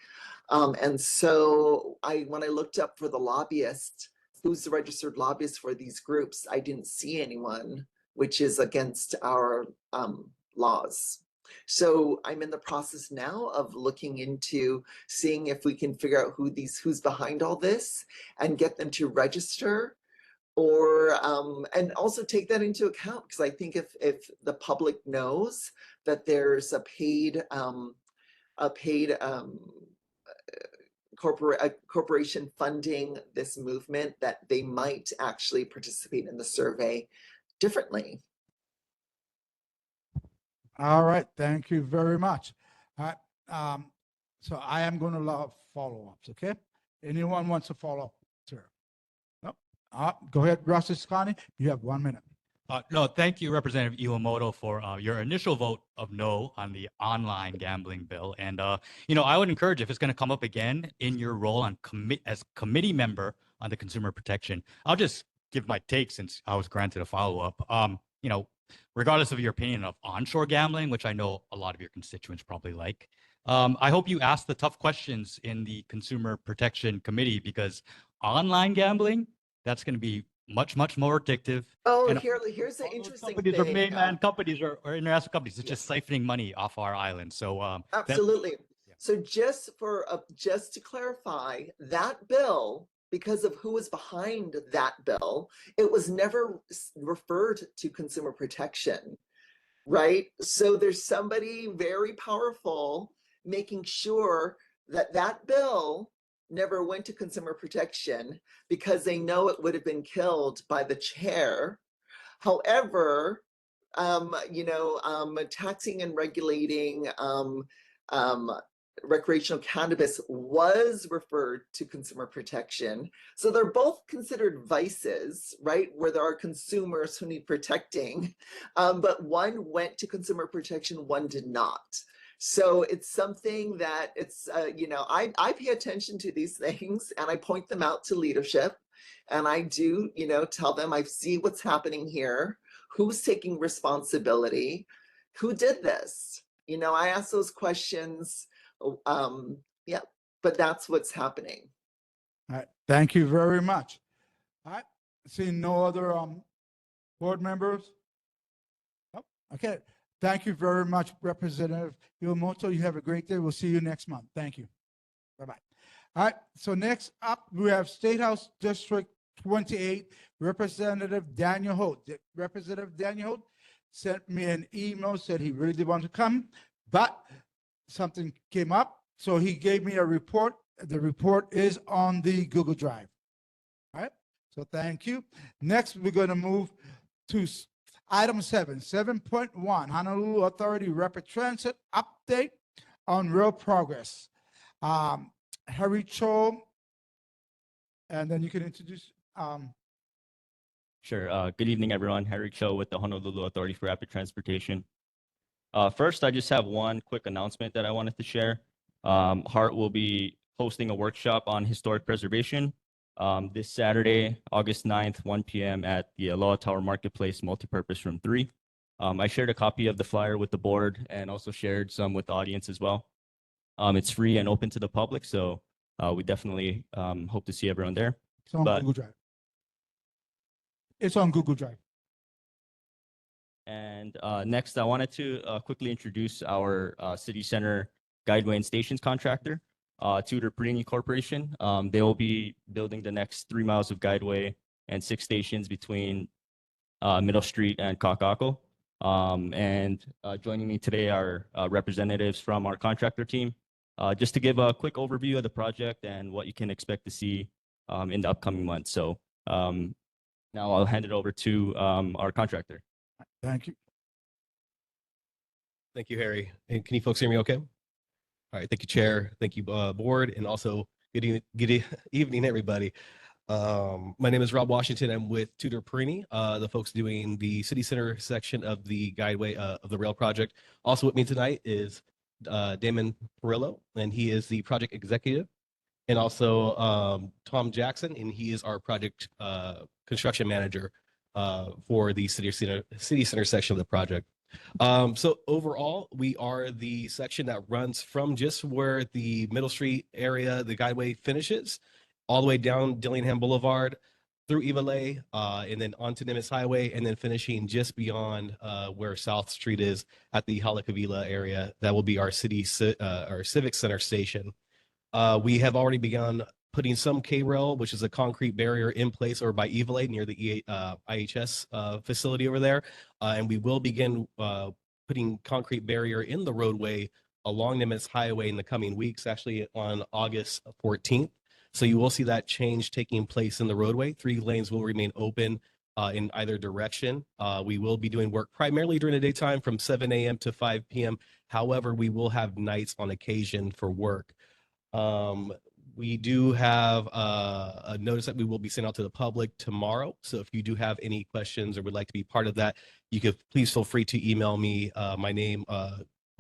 And so when I looked up for the lobbyist, who's the registered lobbyist for these groups, I didn't see anyone, which is against our laws. So I'm in the process now of looking into seeing if we can figure out who's behind all this and get them to register, or and also take that into account, because I think if the public knows that there's a paid corporation funding this movement, that they might actually participate in the survey differently. All right, thank you very much. All right, so I am going to allow follow-ups, okay? Anyone wants to follow up, sir? No? Go ahead, Russell Connie, you have 1 minute. No, thank you, Representative Iwamoto, for your initial vote of no on the online gambling bill. And, I would encourage, if it's going to come up again in your role on as committee member on the consumer protection, I'll just give my take since I was granted a follow-up. Regardless of your opinion of onshore gambling, which I know a lot of your constituents probably like, I hope you ask the tough questions in the Consumer Protection Committee, because online gambling, that's going to be much more addictive. Oh, and here's the interesting companies thing. are mainland companies or international companies. It's just siphoning money off our island. So absolutely. So just to clarify, that bill, because of who was behind that bill, it was never referred to consumer protection, right? So there's somebody very powerful making sure that that bill never went to consumer protection, because they know it would have been killed by the chair. However, taxing and regulating recreational cannabis was referred to consumer protection. So they're both considered vices, right? Where there are consumers who need protecting, but one went to consumer protection, one did not. So it's something that I pay attention to these things and I point them out to leadership, and I do, tell them I see what's happening here, who's taking responsibility, who did this. I ask those questions. Yeah, but that's what's happening. All right, thank you very much. All right, seeing no other board members? Nope. Okay, thank you very much, Representative Iwamoto. You have a great day. We'll see you next month. Thank you. Bye-bye. All right, so next up, we have State House District 28, Representative Daniel Holt. Representative Daniel Holt sent me an email, said he really did want to come, but something came up, so he gave me a report. The report is on the Google Drive. All right, so thank you. Next, we're going to move to item 7.1, Honolulu Authority Rapid Transit update on rail progress. Harry Cho, and then you can introduce. Sure. Good evening, everyone. Harry Cho with the Honolulu Authority for Rapid Transportation. First, I just have one quick announcement that I wanted to share. HART will be hosting a workshop on historic preservation this Saturday, August 9th, 1 p.m. at the Aloha Tower Marketplace Multipurpose Room 3. I shared a copy of the flyer with the board and also shared some with the audience as well. It's free and open to the public, so we definitely hope to see everyone there. It's on Google Drive. It's on Google Drive. And next, I wanted to quickly introduce our City Center Guideway and Stations contractor, Tudor Perini Corporation. They will be building the next 3 miles of guideway and 6 stations between Middle Street and Kakako. And joining me today are representatives from our contractor team, just to give a quick overview of the project and what you can expect to see in the upcoming months. So now I'll hand it over to our contractor. Thank you. Thank you, Harry. And can you folks hear me okay? All right. Thank you, Chair. Thank you, Board. And also good evening, everybody. My name is Rob Washington. I'm with Tudor Perini, the folks doing the city center section of the guideway of the rail project. Also with me tonight is Damon Perillo, and he is the project executive. And also Tom Jackson, and he is our project construction manager for the city center section of the project. So overall, we are the section that runs from just where the Middle Street area, the guideway finishes, all the way down Dillingham Boulevard, through Evalay, and then onto Nimitz Highway, and then finishing just beyond where South Street is at the Halakavila area. That will be our our civic center station. We have already begun putting some K-rail, which is a concrete barrier, in place over by Evalay near the IHS facility over there. And we will begin putting concrete barrier in the roadway along Nimitz Highway in the coming weeks, actually on August 14th. So you will see that change taking place in the roadway. 3 lanes will remain open in either direction. We will be doing work primarily during the daytime from 7 a.m. to 5 p.m. However, we will have nights on occasion for work. We do have a notice that we will be sending out to the public tomorrow. So if you do have any questions or would like to be part of that, you could please feel free to email me. My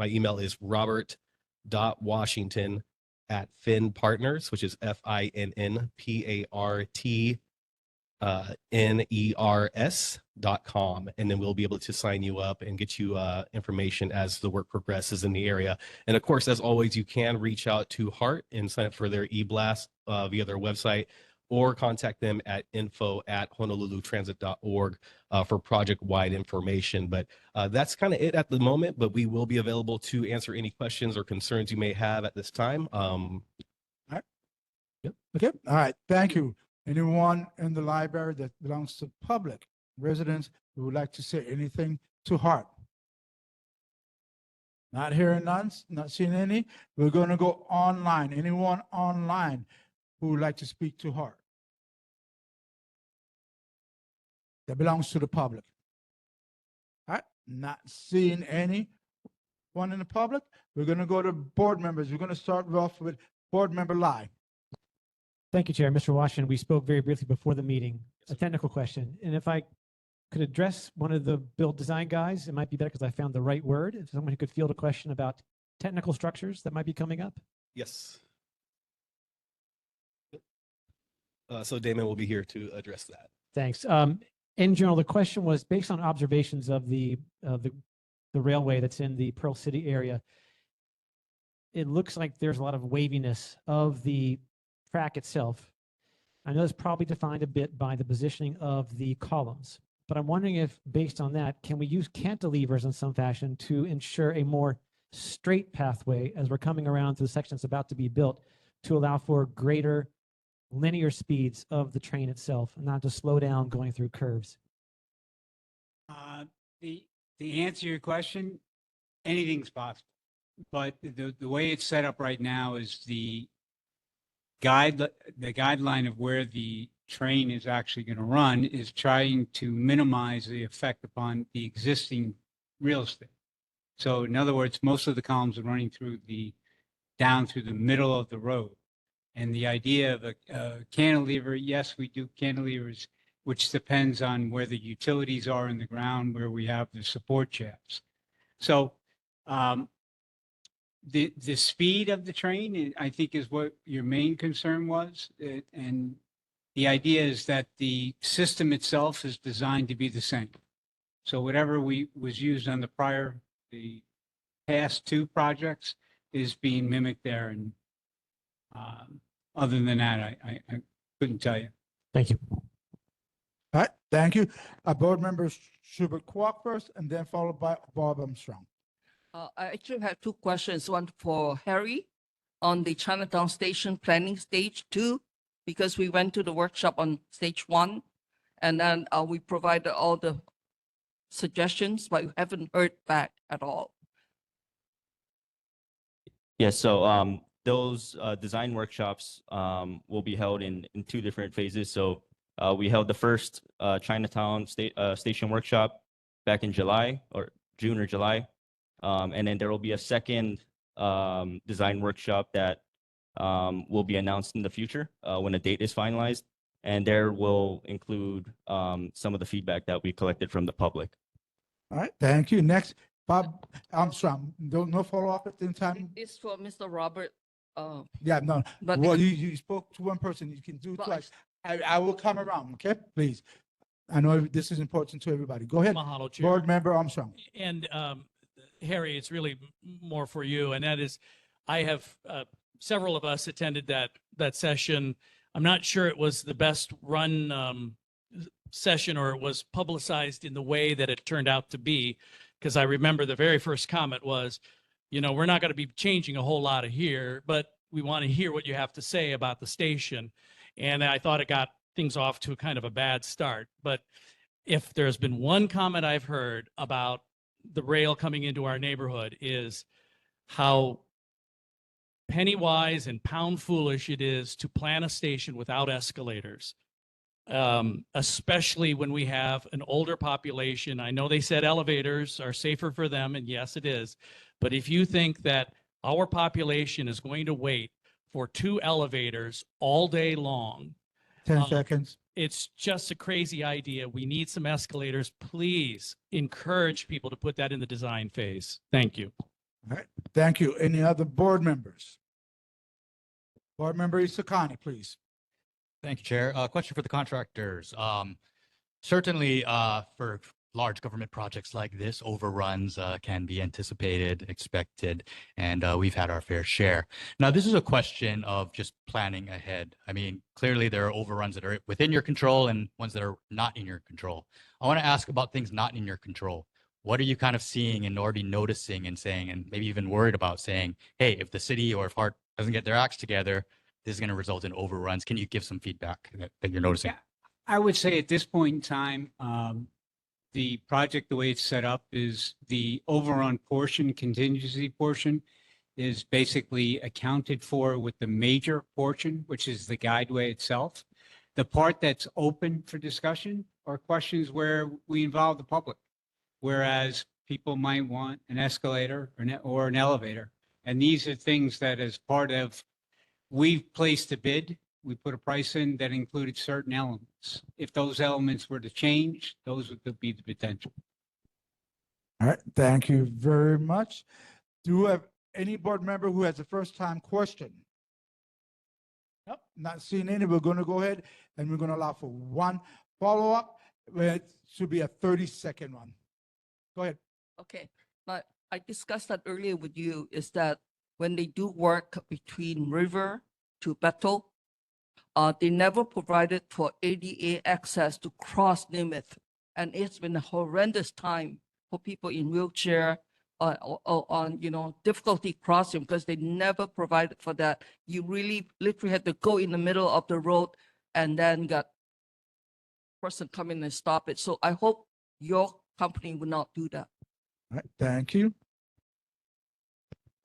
email is robert.washington@FinnPartners, which is FINNPARTNERS.com. And then we'll be able to sign you up and get you information as the work progresses in the area. And of course, as always, you can reach out to Hart and sign up for their e-blast via their website, or contact them at info@honolulutransit.org for project-wide information. But that's kind of it at the moment, but we will be available to answer any questions or concerns you may have at this time. All right. Yep. Okay. All right. Thank you. Anyone in the library that belongs to public residents who would like to say anything to Hart? Not hearing none, not seeing any. We're going to go online. Anyone online who would like to speak to Hart that belongs to the public? All right. Not seeing anyone in the public. We're going to go to board members. We're going to start off with Board Member Lai. Thank you, Chair. Mr. Washington, we spoke very briefly before the meeting, a technical question. And if I could address one of the build design guys, it might be better because I found the right word. If someone who could field a question about technical structures that might be coming up. Yes. So Damon will be here to address that. Thanks. In general, the question was based on observations of the railway that's in the Pearl City area. It looks like there's a lot of waviness of the track itself. I know it's probably defined a bit by the positioning of the columns, but I'm wondering if, based on that, can we use cantilevers in some fashion to ensure a more straight pathway as we're coming around to the section that's about to be built, to allow for greater linear speeds of the train itself and not to slow down going through curves? The answer to your question, anything's possible. But the way it's set up right now is the guideline of where the train is actually going to run is trying to minimize the effect upon the existing real estate. So in other words, most of the columns are running down through the middle of the road. And the idea of a cantilever, yes, we do cantilevers, which depends on where the utilities are in the ground, where we have the support shafts. So the speed of the train, I think, is what your main concern was. And the idea is that the system itself is designed to be the same. So whatever was used on the past 2 projects is being mimicked there. And other than that, I couldn't tell you. Thank you. All right, thank you. Board Member Schubert Kwok first, and then followed by Bob Armstrong. I actually have 2 questions. One for Harry on the Chinatown Station planning stage 2, because we went to the workshop on stage 1, and then we provided all the suggestions, but we haven't heard back at all. Yes, so those design workshops will be held in two different phases. So we held the first Chinatown station workshop back in July or June or July. And then there will be a second design workshop that will be announced in the future when a date is finalized. And there will include some of the feedback that we collected from the public. All right, thank you. Next, Bob Armstrong. No follow-up at the time? It's for Mr. Robert. Yeah, no. But Well, you spoke to one person. You can do But I- twice. I will come around, okay? Please. I know this is important to everybody. Go ahead. Mahalo, Chair. Board Member Armstrong. And Harry, it's really more for you, and that is, I have several of us attended that session. I'm not sure it was the best run session, or it was publicized in the way that it turned out to be, because I remember the very first comment was, we're not going to be changing a whole lot of here, but we want to hear what you have to say about the station. And I thought it got things off to a kind of a bad start. But if there's been one comment I've heard about the rail coming into our neighborhood, is how penny-wise and pound foolish it is to plan a station without escalators, especially when we have an older population. I know they said elevators are safer for them, and yes, it is. But if you think that our population is going to wait for 2 elevators all day long, 10 seconds. it's just a crazy idea. We need some escalators. Please encourage people to put that in the design phase. Thank you. All right, thank you. Any other board members? Board Member Isakani, please. Thank you, Chair. Question for the contractors. Certainly, for large government projects like this, overruns can be anticipated, expected, and we've had our fair share. Now, this is a question of just planning ahead. I mean, clearly there are overruns that are within your control and ones that are not in your control. I want to ask about things not in your control. What are you kind of seeing and already noticing and saying, and maybe even worried about saying, hey, if the city or if HART doesn't get their acts together, this is going to result in overruns? Can you give some feedback that you're noticing? Yeah, I would say at this point in time, the project, the way it's set up, is the overrun portion, contingency portion, is basically accounted for with the major portion, which is the guideway itself. The part that's open for discussion are questions where we involve the public, whereas people might want an escalator or an elevator. And these are things that, as part of, we've placed a bid, we put a price in that included certain elements. If those elements were to change, those would be the potential. All right, thank you very much. Do you have any board member who has a first-time question? Nope, not seeing any. We're going to go ahead and we're going to allow for one follow-up. It should be a 30-second one. Go ahead. Okay, but I discussed that earlier with you, is that when they do work between River to Bethel, they never provided for ADA access to cross Namath. And it's been a horrendous time for people in wheelchair or on, difficulty crossing, because they never provided for that. You really literally had to go in the middle of the road and then got person come in and stop it. So I hope your company will not do that. All right, thank you.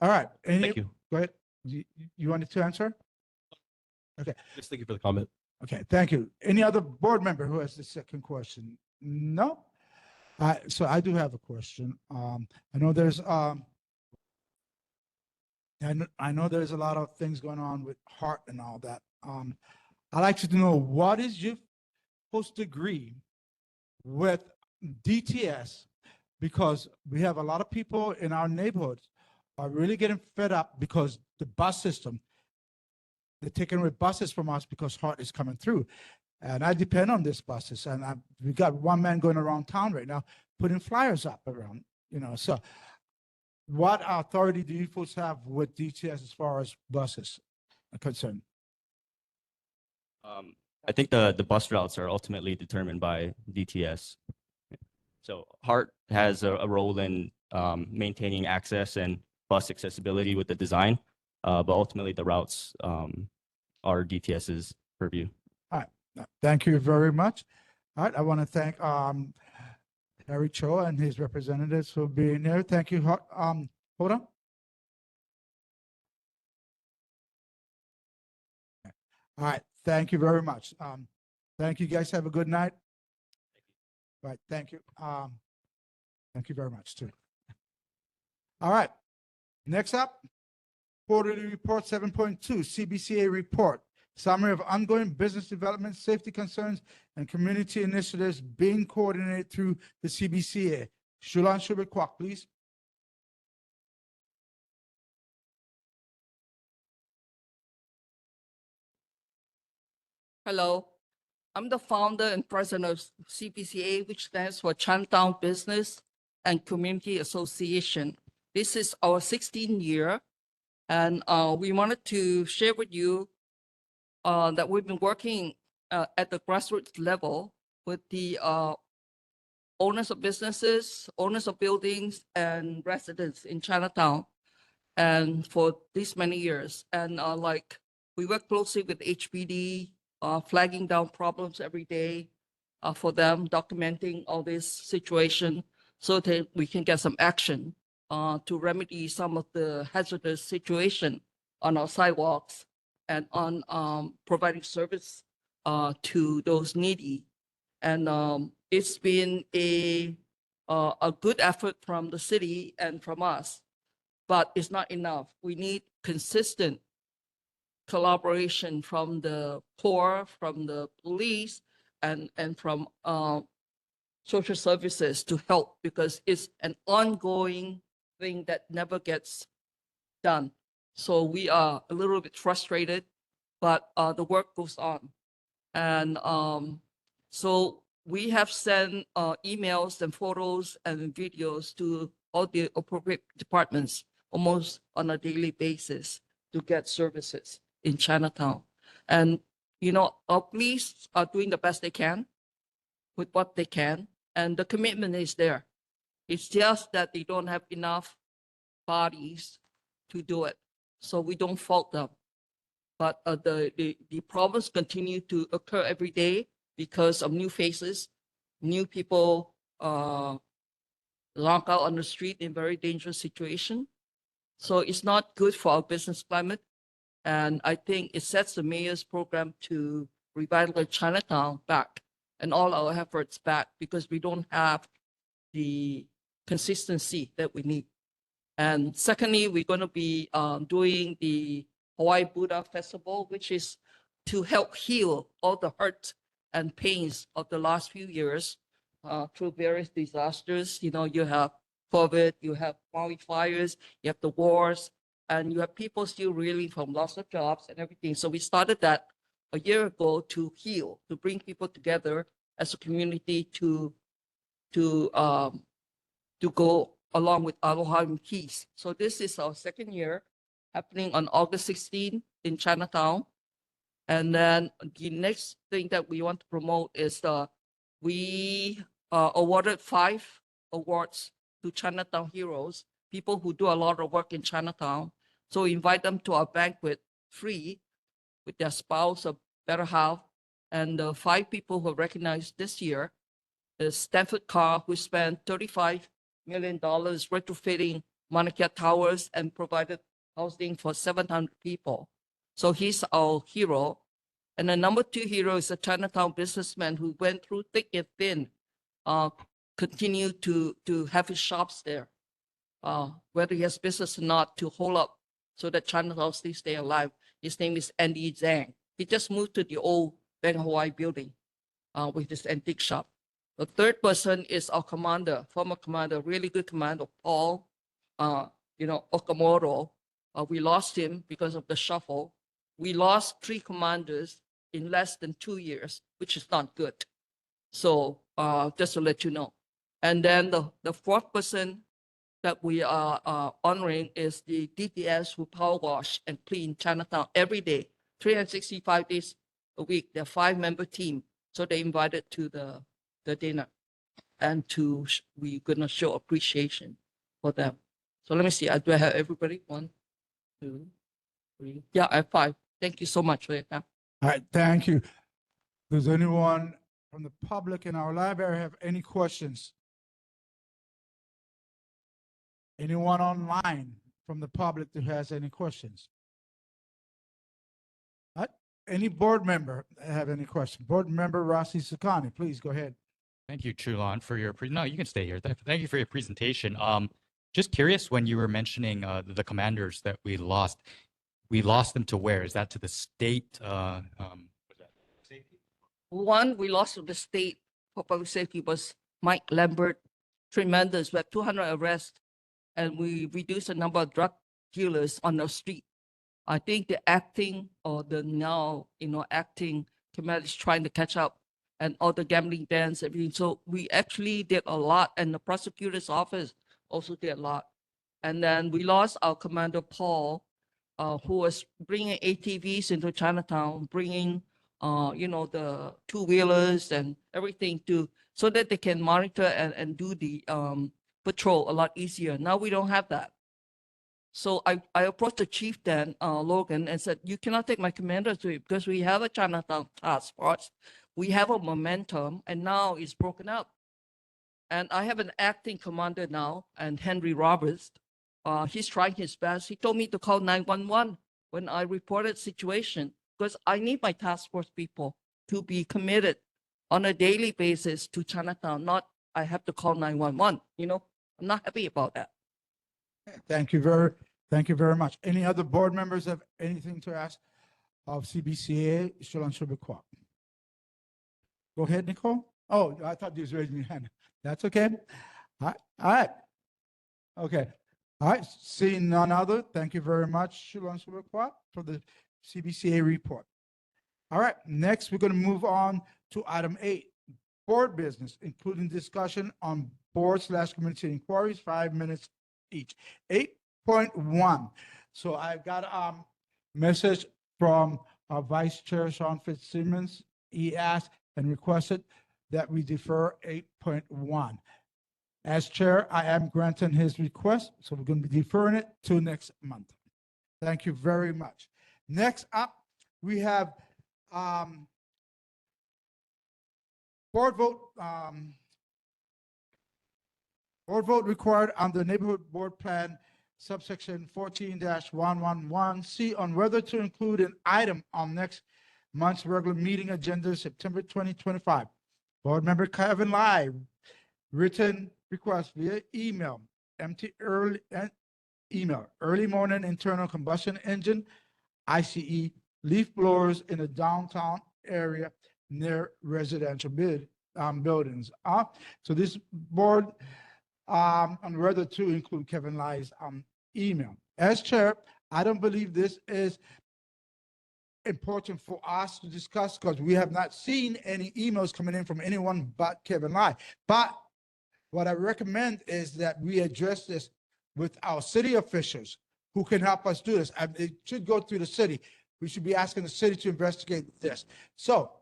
All right. Thank you. Go ahead. You wanted to answer? Okay. Just thank you for the comment. Okay, thank you. Any other board member who has the second question? No? So I do have a question. I know there's I know there's a lot of things going on with HART and all that. I'd like to know, what is your post degree with DTS? Because we have a lot of people in our neighborhoods are really getting fed up because the bus system, they're taking away buses from us because HART is coming through. And I depend on these buses. And we got one man going around town right now, putting flyers up around, So what authority do you folks have with DTS as far as buses are concerned? I think the bus routes are ultimately determined by DTS. So HART has a role in maintaining access and bus accessibility with the design, but ultimately the routes are DTS's purview. All right, thank you very much. All right, I want to thank Harry Cho and his representatives for being there. Thank you. Hold on. All right. Thank you very much. Thank you guys. Have a good night. Right. Thank you. Thank you very much too. All right. Next up, quarterly report 7.2, CBCA report. Summary of ongoing business development, safety concerns, and community initiatives being coordinated through the CBCA. Shulan Shubert-Kwok, please. Hello, I'm the founder and president of CBCA, which stands for Chinatown Business and Community Association. This is our 16th year, and we wanted to share with you that we've been working at the grassroots level with the owners of businesses, owners of buildings, and residents in Chinatown, and for these many years. And like we work closely with HPD, flagging down problems every day for them, documenting all this situation so that we can get some action to remedy some of the hazardous situation on our sidewalks and on providing service to those needy. And it's been a good effort from the city and from us, but it's not enough. We need consistent collaboration from the Corps, from the police, and from social services to help, because it's an ongoing thing that never gets done. So we are a little bit frustrated, but the work goes on. And so we have sent emails and photos and videos to all the appropriate departments almost on a daily basis to get services in Chinatown. And, you know, our police are doing the best they can with what they can, and the commitment is there. It's just that they don't have enough bodies to do it. So we don't fault them. But the problems continue to occur every day because of new faces, new people locked out on the street in very dangerous situation. So it's not good for our business climate. And I think it sets the mayor's program to revitalize Chinatown back and all our efforts back, because we don't have the consistency that we need. And secondly, we're going to be doing the Hawaii Buddha Festival, which is to help heal all the hurt and pains of the last few years through various disasters. You know, you have COVID, you have Maui fires, you have the wars, and you have people still reeling from loss of jobs and everything. So we started that a year ago to heal, to bring people together as a community to go along with Aloha and Peace. So this is our second year, happening on August 16 in Chinatown. And then the next thing that we want to promote is we awarded 5 awards to Chinatown heroes, people who do a lot of work in Chinatown. So we invite them to our banquet free with their spouse or better half. And the 5 people who are recognized this year is Stanford Carr, who spent $35 million retrofitting Mauna Kea Towers and provided housing for 700 people. So he's our hero. And the number 2 hero is a Chinatown businessman who went through thick and thin, continued to have his shops there, whether he has business or not, to hold up so that Chinatown still stay alive. His name is Andy Zhang. He just moved to the old Bank Hawaii building with his antique shop. The third person is our commander, former commander, really good commander, Paul, Okamoto. We lost him because of the shuffle. We lost 3 commanders in less than 2 years, which is not good. So just to let you know. And then the fourth person that we are honoring is the DPS who power wash and clean Chinatown every day, 365 days a week. They're a 5-member team. So they invited to the dinner, and we're gonna show appreciation for them. So let me see. Do I have everybody? 1, 2, 3. Yeah, I have 5. Thank you so much for your time. All right, thank you. Does anyone from the public in our library have any questions Anyone online from the public who has any questions? Any board member have any questions? Board member Rossi Sakani, please go ahead. Thank you, Chulon, for your no, you can stay here. Thank you for your presentation. Just curious, when you were mentioning the commanders that we lost them to where? Is that to the state? One, we lost to the state for public safety was Mike Lambert. Tremendous. We have 200 arrests and we reduced the number of drug dealers on the street. I think the acting or the now, acting commander is trying to catch up and all the gambling dens, everything. So we actually did a lot and the prosecutor's office also did a lot. And then we lost our commander, Paul, who was bringing ATVs into Chinatown, bringing, the two-wheelers and everything so that they can monitor and do the patrol a lot easier. Now we don't have that. So I approached the chief then, Logan, and said, you cannot take my commander to it because we have a Chinatown task force. We have a momentum and now it's broken up. And I have an acting commander now, and Henry Roberts. He's trying his best. He told me to call 911 when I reported situation because I need my task force people to be committed on a daily basis to Chinatown, not I have to call 911. I'm not happy about that. Thank you very much. Any other board members have anything to ask of CBCA? Shulon Shubakwa. Go ahead, Nicole. Oh, I thought you was raising your hand. That's okay. All right. Okay. All right. Seeing none other, thank you very much, Shulon Shubakwa, for the CBCA report. All right. Next, we're going to move on to item 8, board business, including discussion on board/community inquiries, 5 minutes each. 8.1. So I've got a message from our Vice Chair, Sean Fitzsimmons. He asked and requested that we defer 8.1. As chair, I am granting his request, so we're going to be deferring it to next month. Thank you very much. Next up, we have board vote required on the neighborhood board plan subsection 14-111C on whether to include an item on next month's regular meeting agenda, September 2025. Board member Kevin Lai, written request via email, early morning internal combustion engine, ICE, leaf blowers in the downtown area near residential buildings. So this board on whether to include Kevin Lai's email. As chair, I don't believe this is important for us to discuss because we have not seen any emails coming in from anyone but Kevin Lai. But what I recommend is that we address this with our city officials who can help us do this. It should go through the city. We should be asking the city to investigate this. So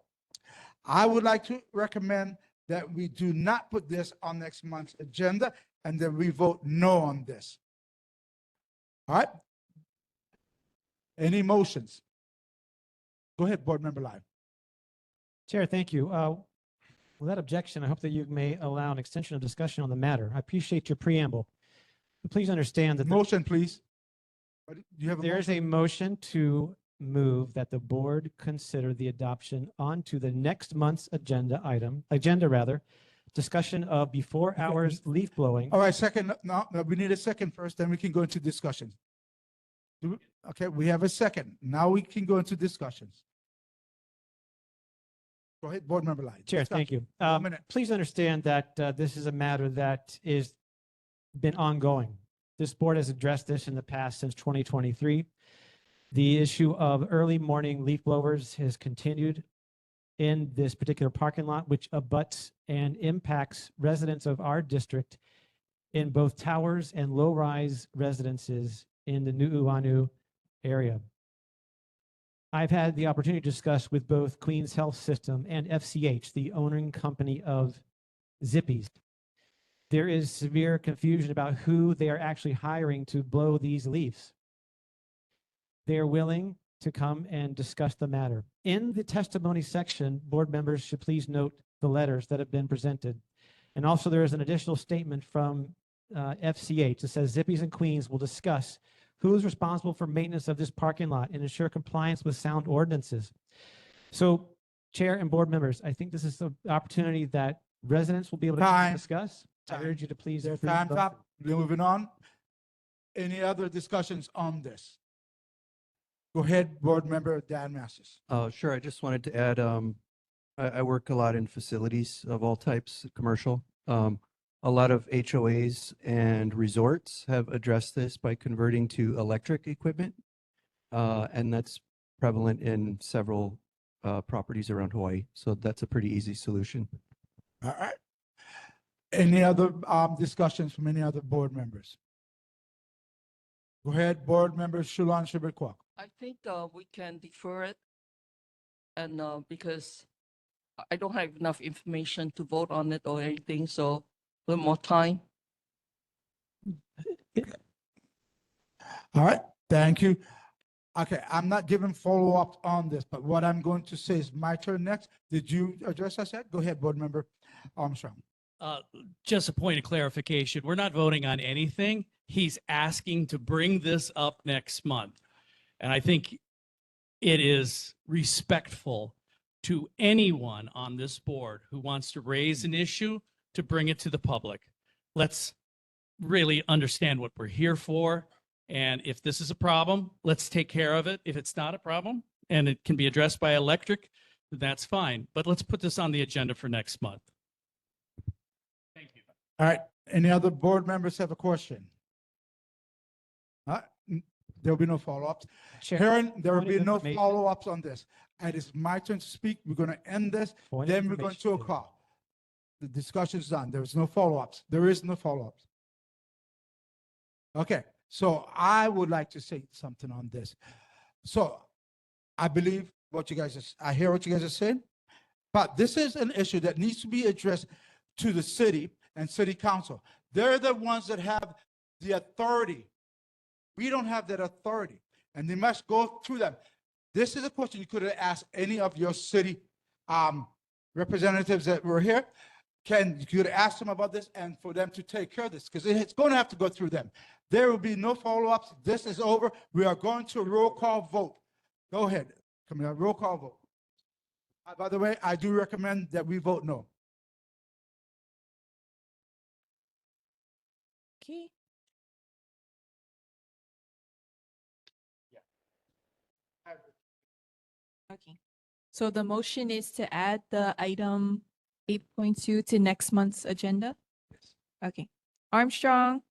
I would like to recommend that we do not put this on next month's agenda and that we vote no on this. All right? Any motions? Go ahead, board member Lai. Chair, thank you. Without objection, I hope that you may allow an extension of discussion on the matter. I appreciate your preamble. But please understand that motion, please. There is a motion to move that the board consider the adoption onto the next month's agenda, discussion of before hours leaf blowing. All right, second. No, we need a second first, then we can go into discussion. Okay, we have a second. Now we can go into discussions. Go ahead, board member Lai. Chair, thank you. Please understand that this is a matter that is been ongoing. This board has addressed this in the past since 2023. The issue of early morning leaf blowers has continued in this particular parking lot, which abuts and impacts residents of our district in both towers and low-rise residences in the Nu'uanu area. I've had the opportunity to discuss with both Queens Health System and FCH, the owning company of Zippies. There is severe confusion about who they are actually hiring to blow these leaves. They are willing to come and discuss the matter. In the testimony section, board members should please note the letters that have been presented. And also there is an additional statement from FCH. It says Zippies and Queens will discuss who is responsible for maintenance of this parking lot and ensure compliance with sound ordinances. So, Chair and board members, I think this is the opportunity that residents will be able to Time. discuss. I urge you to please. Their approve time's the- up. Moving on. Any other discussions on this? Go ahead, Board Member Dan Masters. Sure. I just wanted to add, I work a lot in facilities of all types, commercial. A lot of HOAs and resorts have addressed this by converting to electric equipment. And that's prevalent in several properties around Hawaii. So that's a pretty easy solution. All right. Any other discussions from any other board members? Go ahead, Board Member Shulan Shiberkwak. I think we can defer it. And because I don't have enough information to vote on it or anything, so a little more time. All right, thank you. Okay, I'm not giving follow-up on this, but what I'm going to say is my turn next. Did you address us yet? Go ahead, Board Member Armstrong. Just a point of clarification. We're not voting on anything. He's asking to bring this up next month. And I think it is respectful to anyone on this board who wants to raise an issue to bring it to the public. Let's really understand what we're here for. And if this is a problem, let's take care of it. If it's not a problem and it can be addressed by electric, that's fine. But let's put this on the agenda for next month. Thank you. All right, any other board members have a question? There'll be no follow-ups. Hearing, there will point be of no information. follow-ups on this. And it's my turn to speak. We're going to end this, Point of then we're going to a information. call. The discussion's done. There is no follow-ups. There is no follow-ups. Okay, so I would like to say something on this. So I believe what you guys I hear what you guys are saying, but this is an issue that needs to be addressed to the city and city council. They're the ones that have the authority. We don't have that authority, and they must go through them. This is a question you could have asked any of your city representatives that were here. You could ask them about this and for them to take care of this, because it's going to have to go through them. There will be no follow-ups. This is over. We are going to a roll call vote. Go ahead. Come here, roll call vote. By the way, I do recommend that we vote no. Okay. Okay. So the motion is to add the item 8.2 to next month's agenda? Yes. Okay. Armstrong,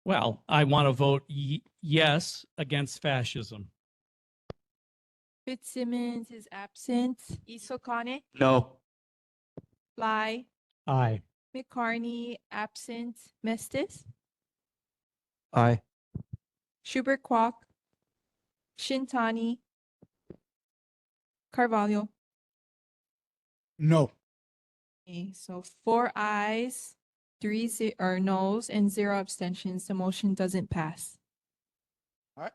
Well, I want to vote yes against fascism. Fitzsimmons is absent. Isokane, No. Fly, Aye. McCarney, absent. Mestis, Aye. Schubert Kwok, Shintani, Carvalho. No. Okay, so 4 ayes, 3 noes, and 0 abstentions. The motion doesn't pass. All right.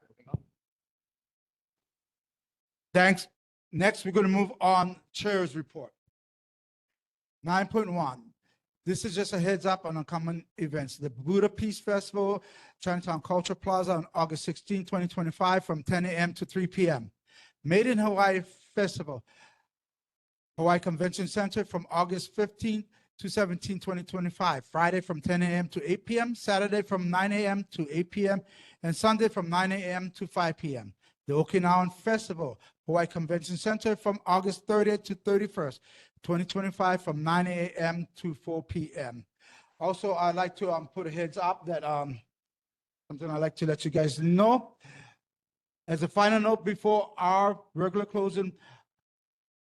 Thanks. Next, we're going to move on Chair's report. 9.1. This is just a heads up on upcoming events. The Buddha Peace Festival, Chinatown Culture Plaza on August 16, 2025 from 10 a.m. to 3 p.m. Made in Hawaii Festival, Hawaii Convention Center from August 15 to 17, 2025. Friday from 10 a.m. to 8 p.m., Saturday from 9 a.m. to 8 p.m., and Sunday from 9 a.m. to 5 p.m. The Okinawan Festival, Hawaii Convention Center from August 30th to 31st, 2025 from 9 a.m. to 4 p.m. Also, I'd like to put a heads up that something I'd like to let you guys know. As a final note before our regular closing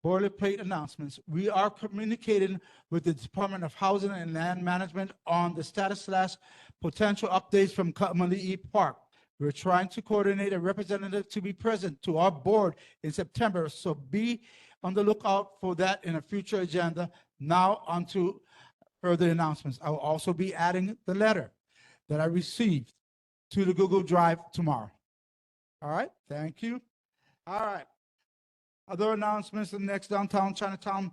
boilerplate announcements, we are communicating with the Department of Housing and Land Management on the status / potential updates from Ka'amali'i Park. We're trying to coordinate a representative to be present to our board in September, so be on the lookout for that in a future agenda. Now on to further announcements. I will also be adding the letter that I received to the Google Drive tomorrow. All right, thank you. All right. Other announcements, the next downtown Chinatown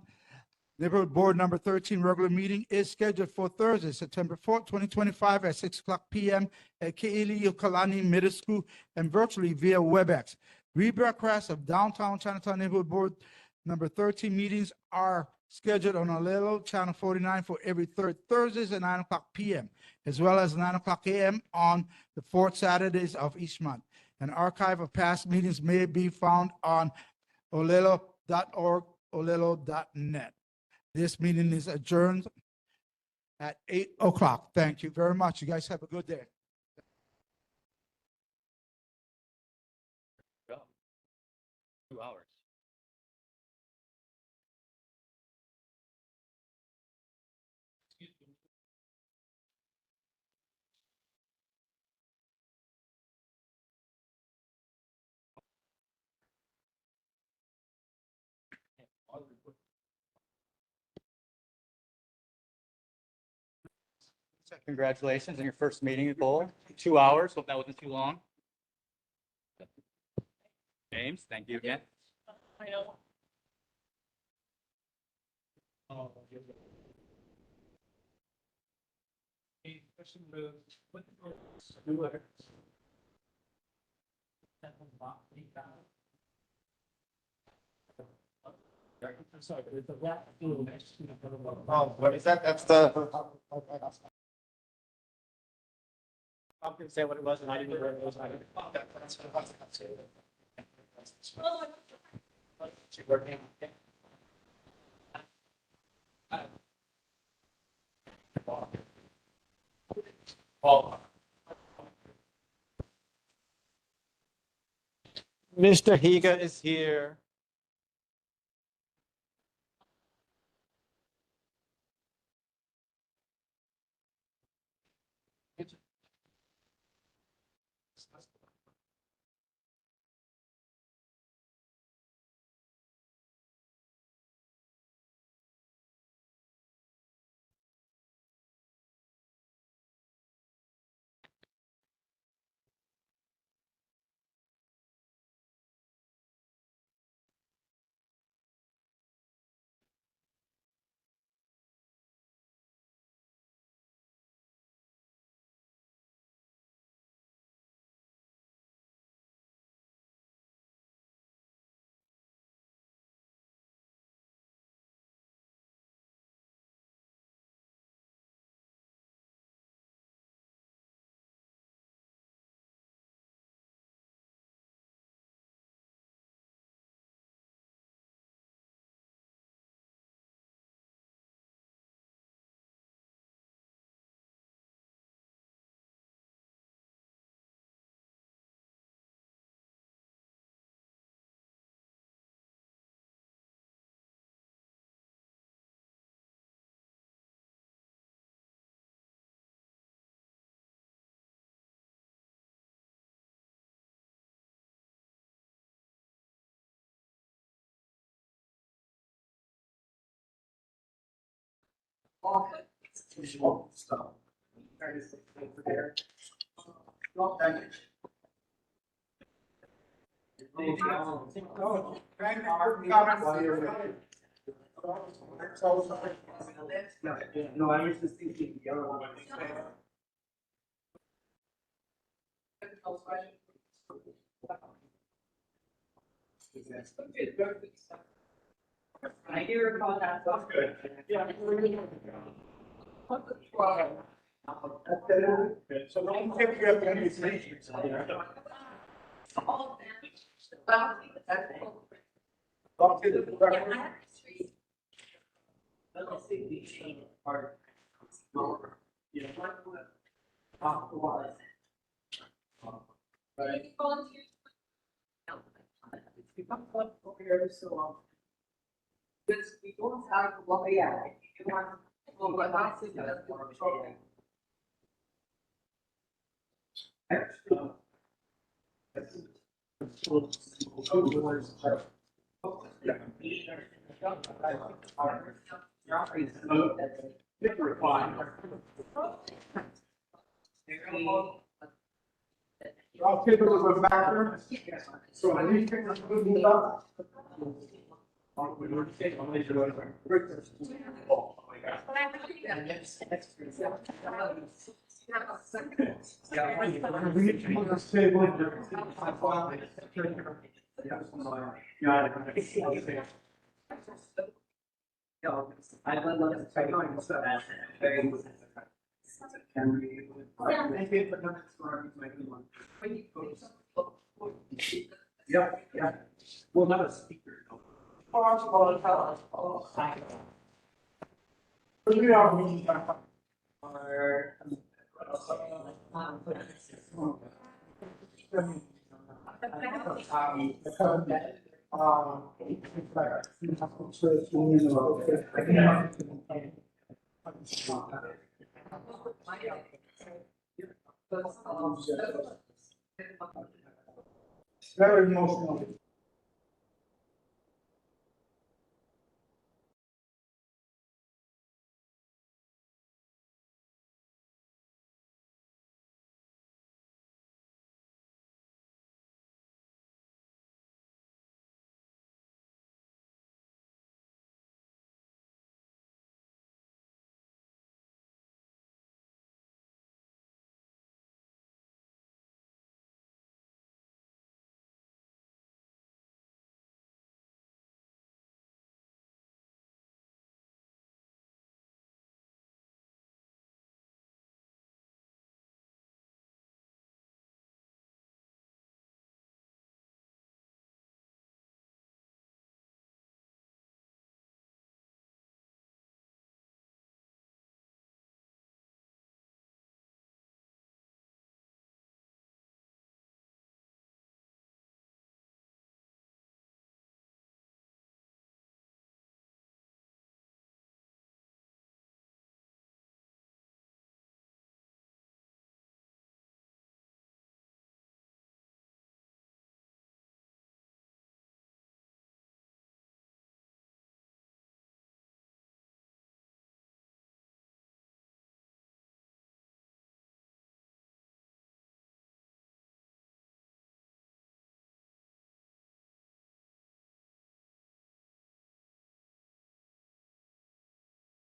Neighborhood Board number 13 regular meeting is scheduled for Thursday, September 4th, 2025 at 6 o'clock p.m. at Ke'ili Middle School and virtually via WebEx. Rebroadcasts of Downtown Chinatown Neighborhood Board number 13 meetings are scheduled on Olelo Channel 49 for every third Thursdays at 9 o'clock p.m., as well as 9 o'clock a.m. on the fourth Saturdays of each month. An archive of past meetings may be found on olelo.org, olelo.net. This meeting is adjourned at 8 o'clock. Thank you very much. You guys have a good day. 2 hours. Congratulations on your first meeting, Nicole. 2 hours. Hope that wasn't too long. James, thank you again. Oh, what is that? That's the. I'm gonna say what it was, and I didn't know what it was. Mr. Higa is here. No, I was just thinking the other one. I hear about that. That's good. Yeah. So don't take you up any stations. We don't have what we are. You want, well, what else is that? I'll take a look back. So I need to move up. Yeah, yeah. Well, not a speaker. Very emotional.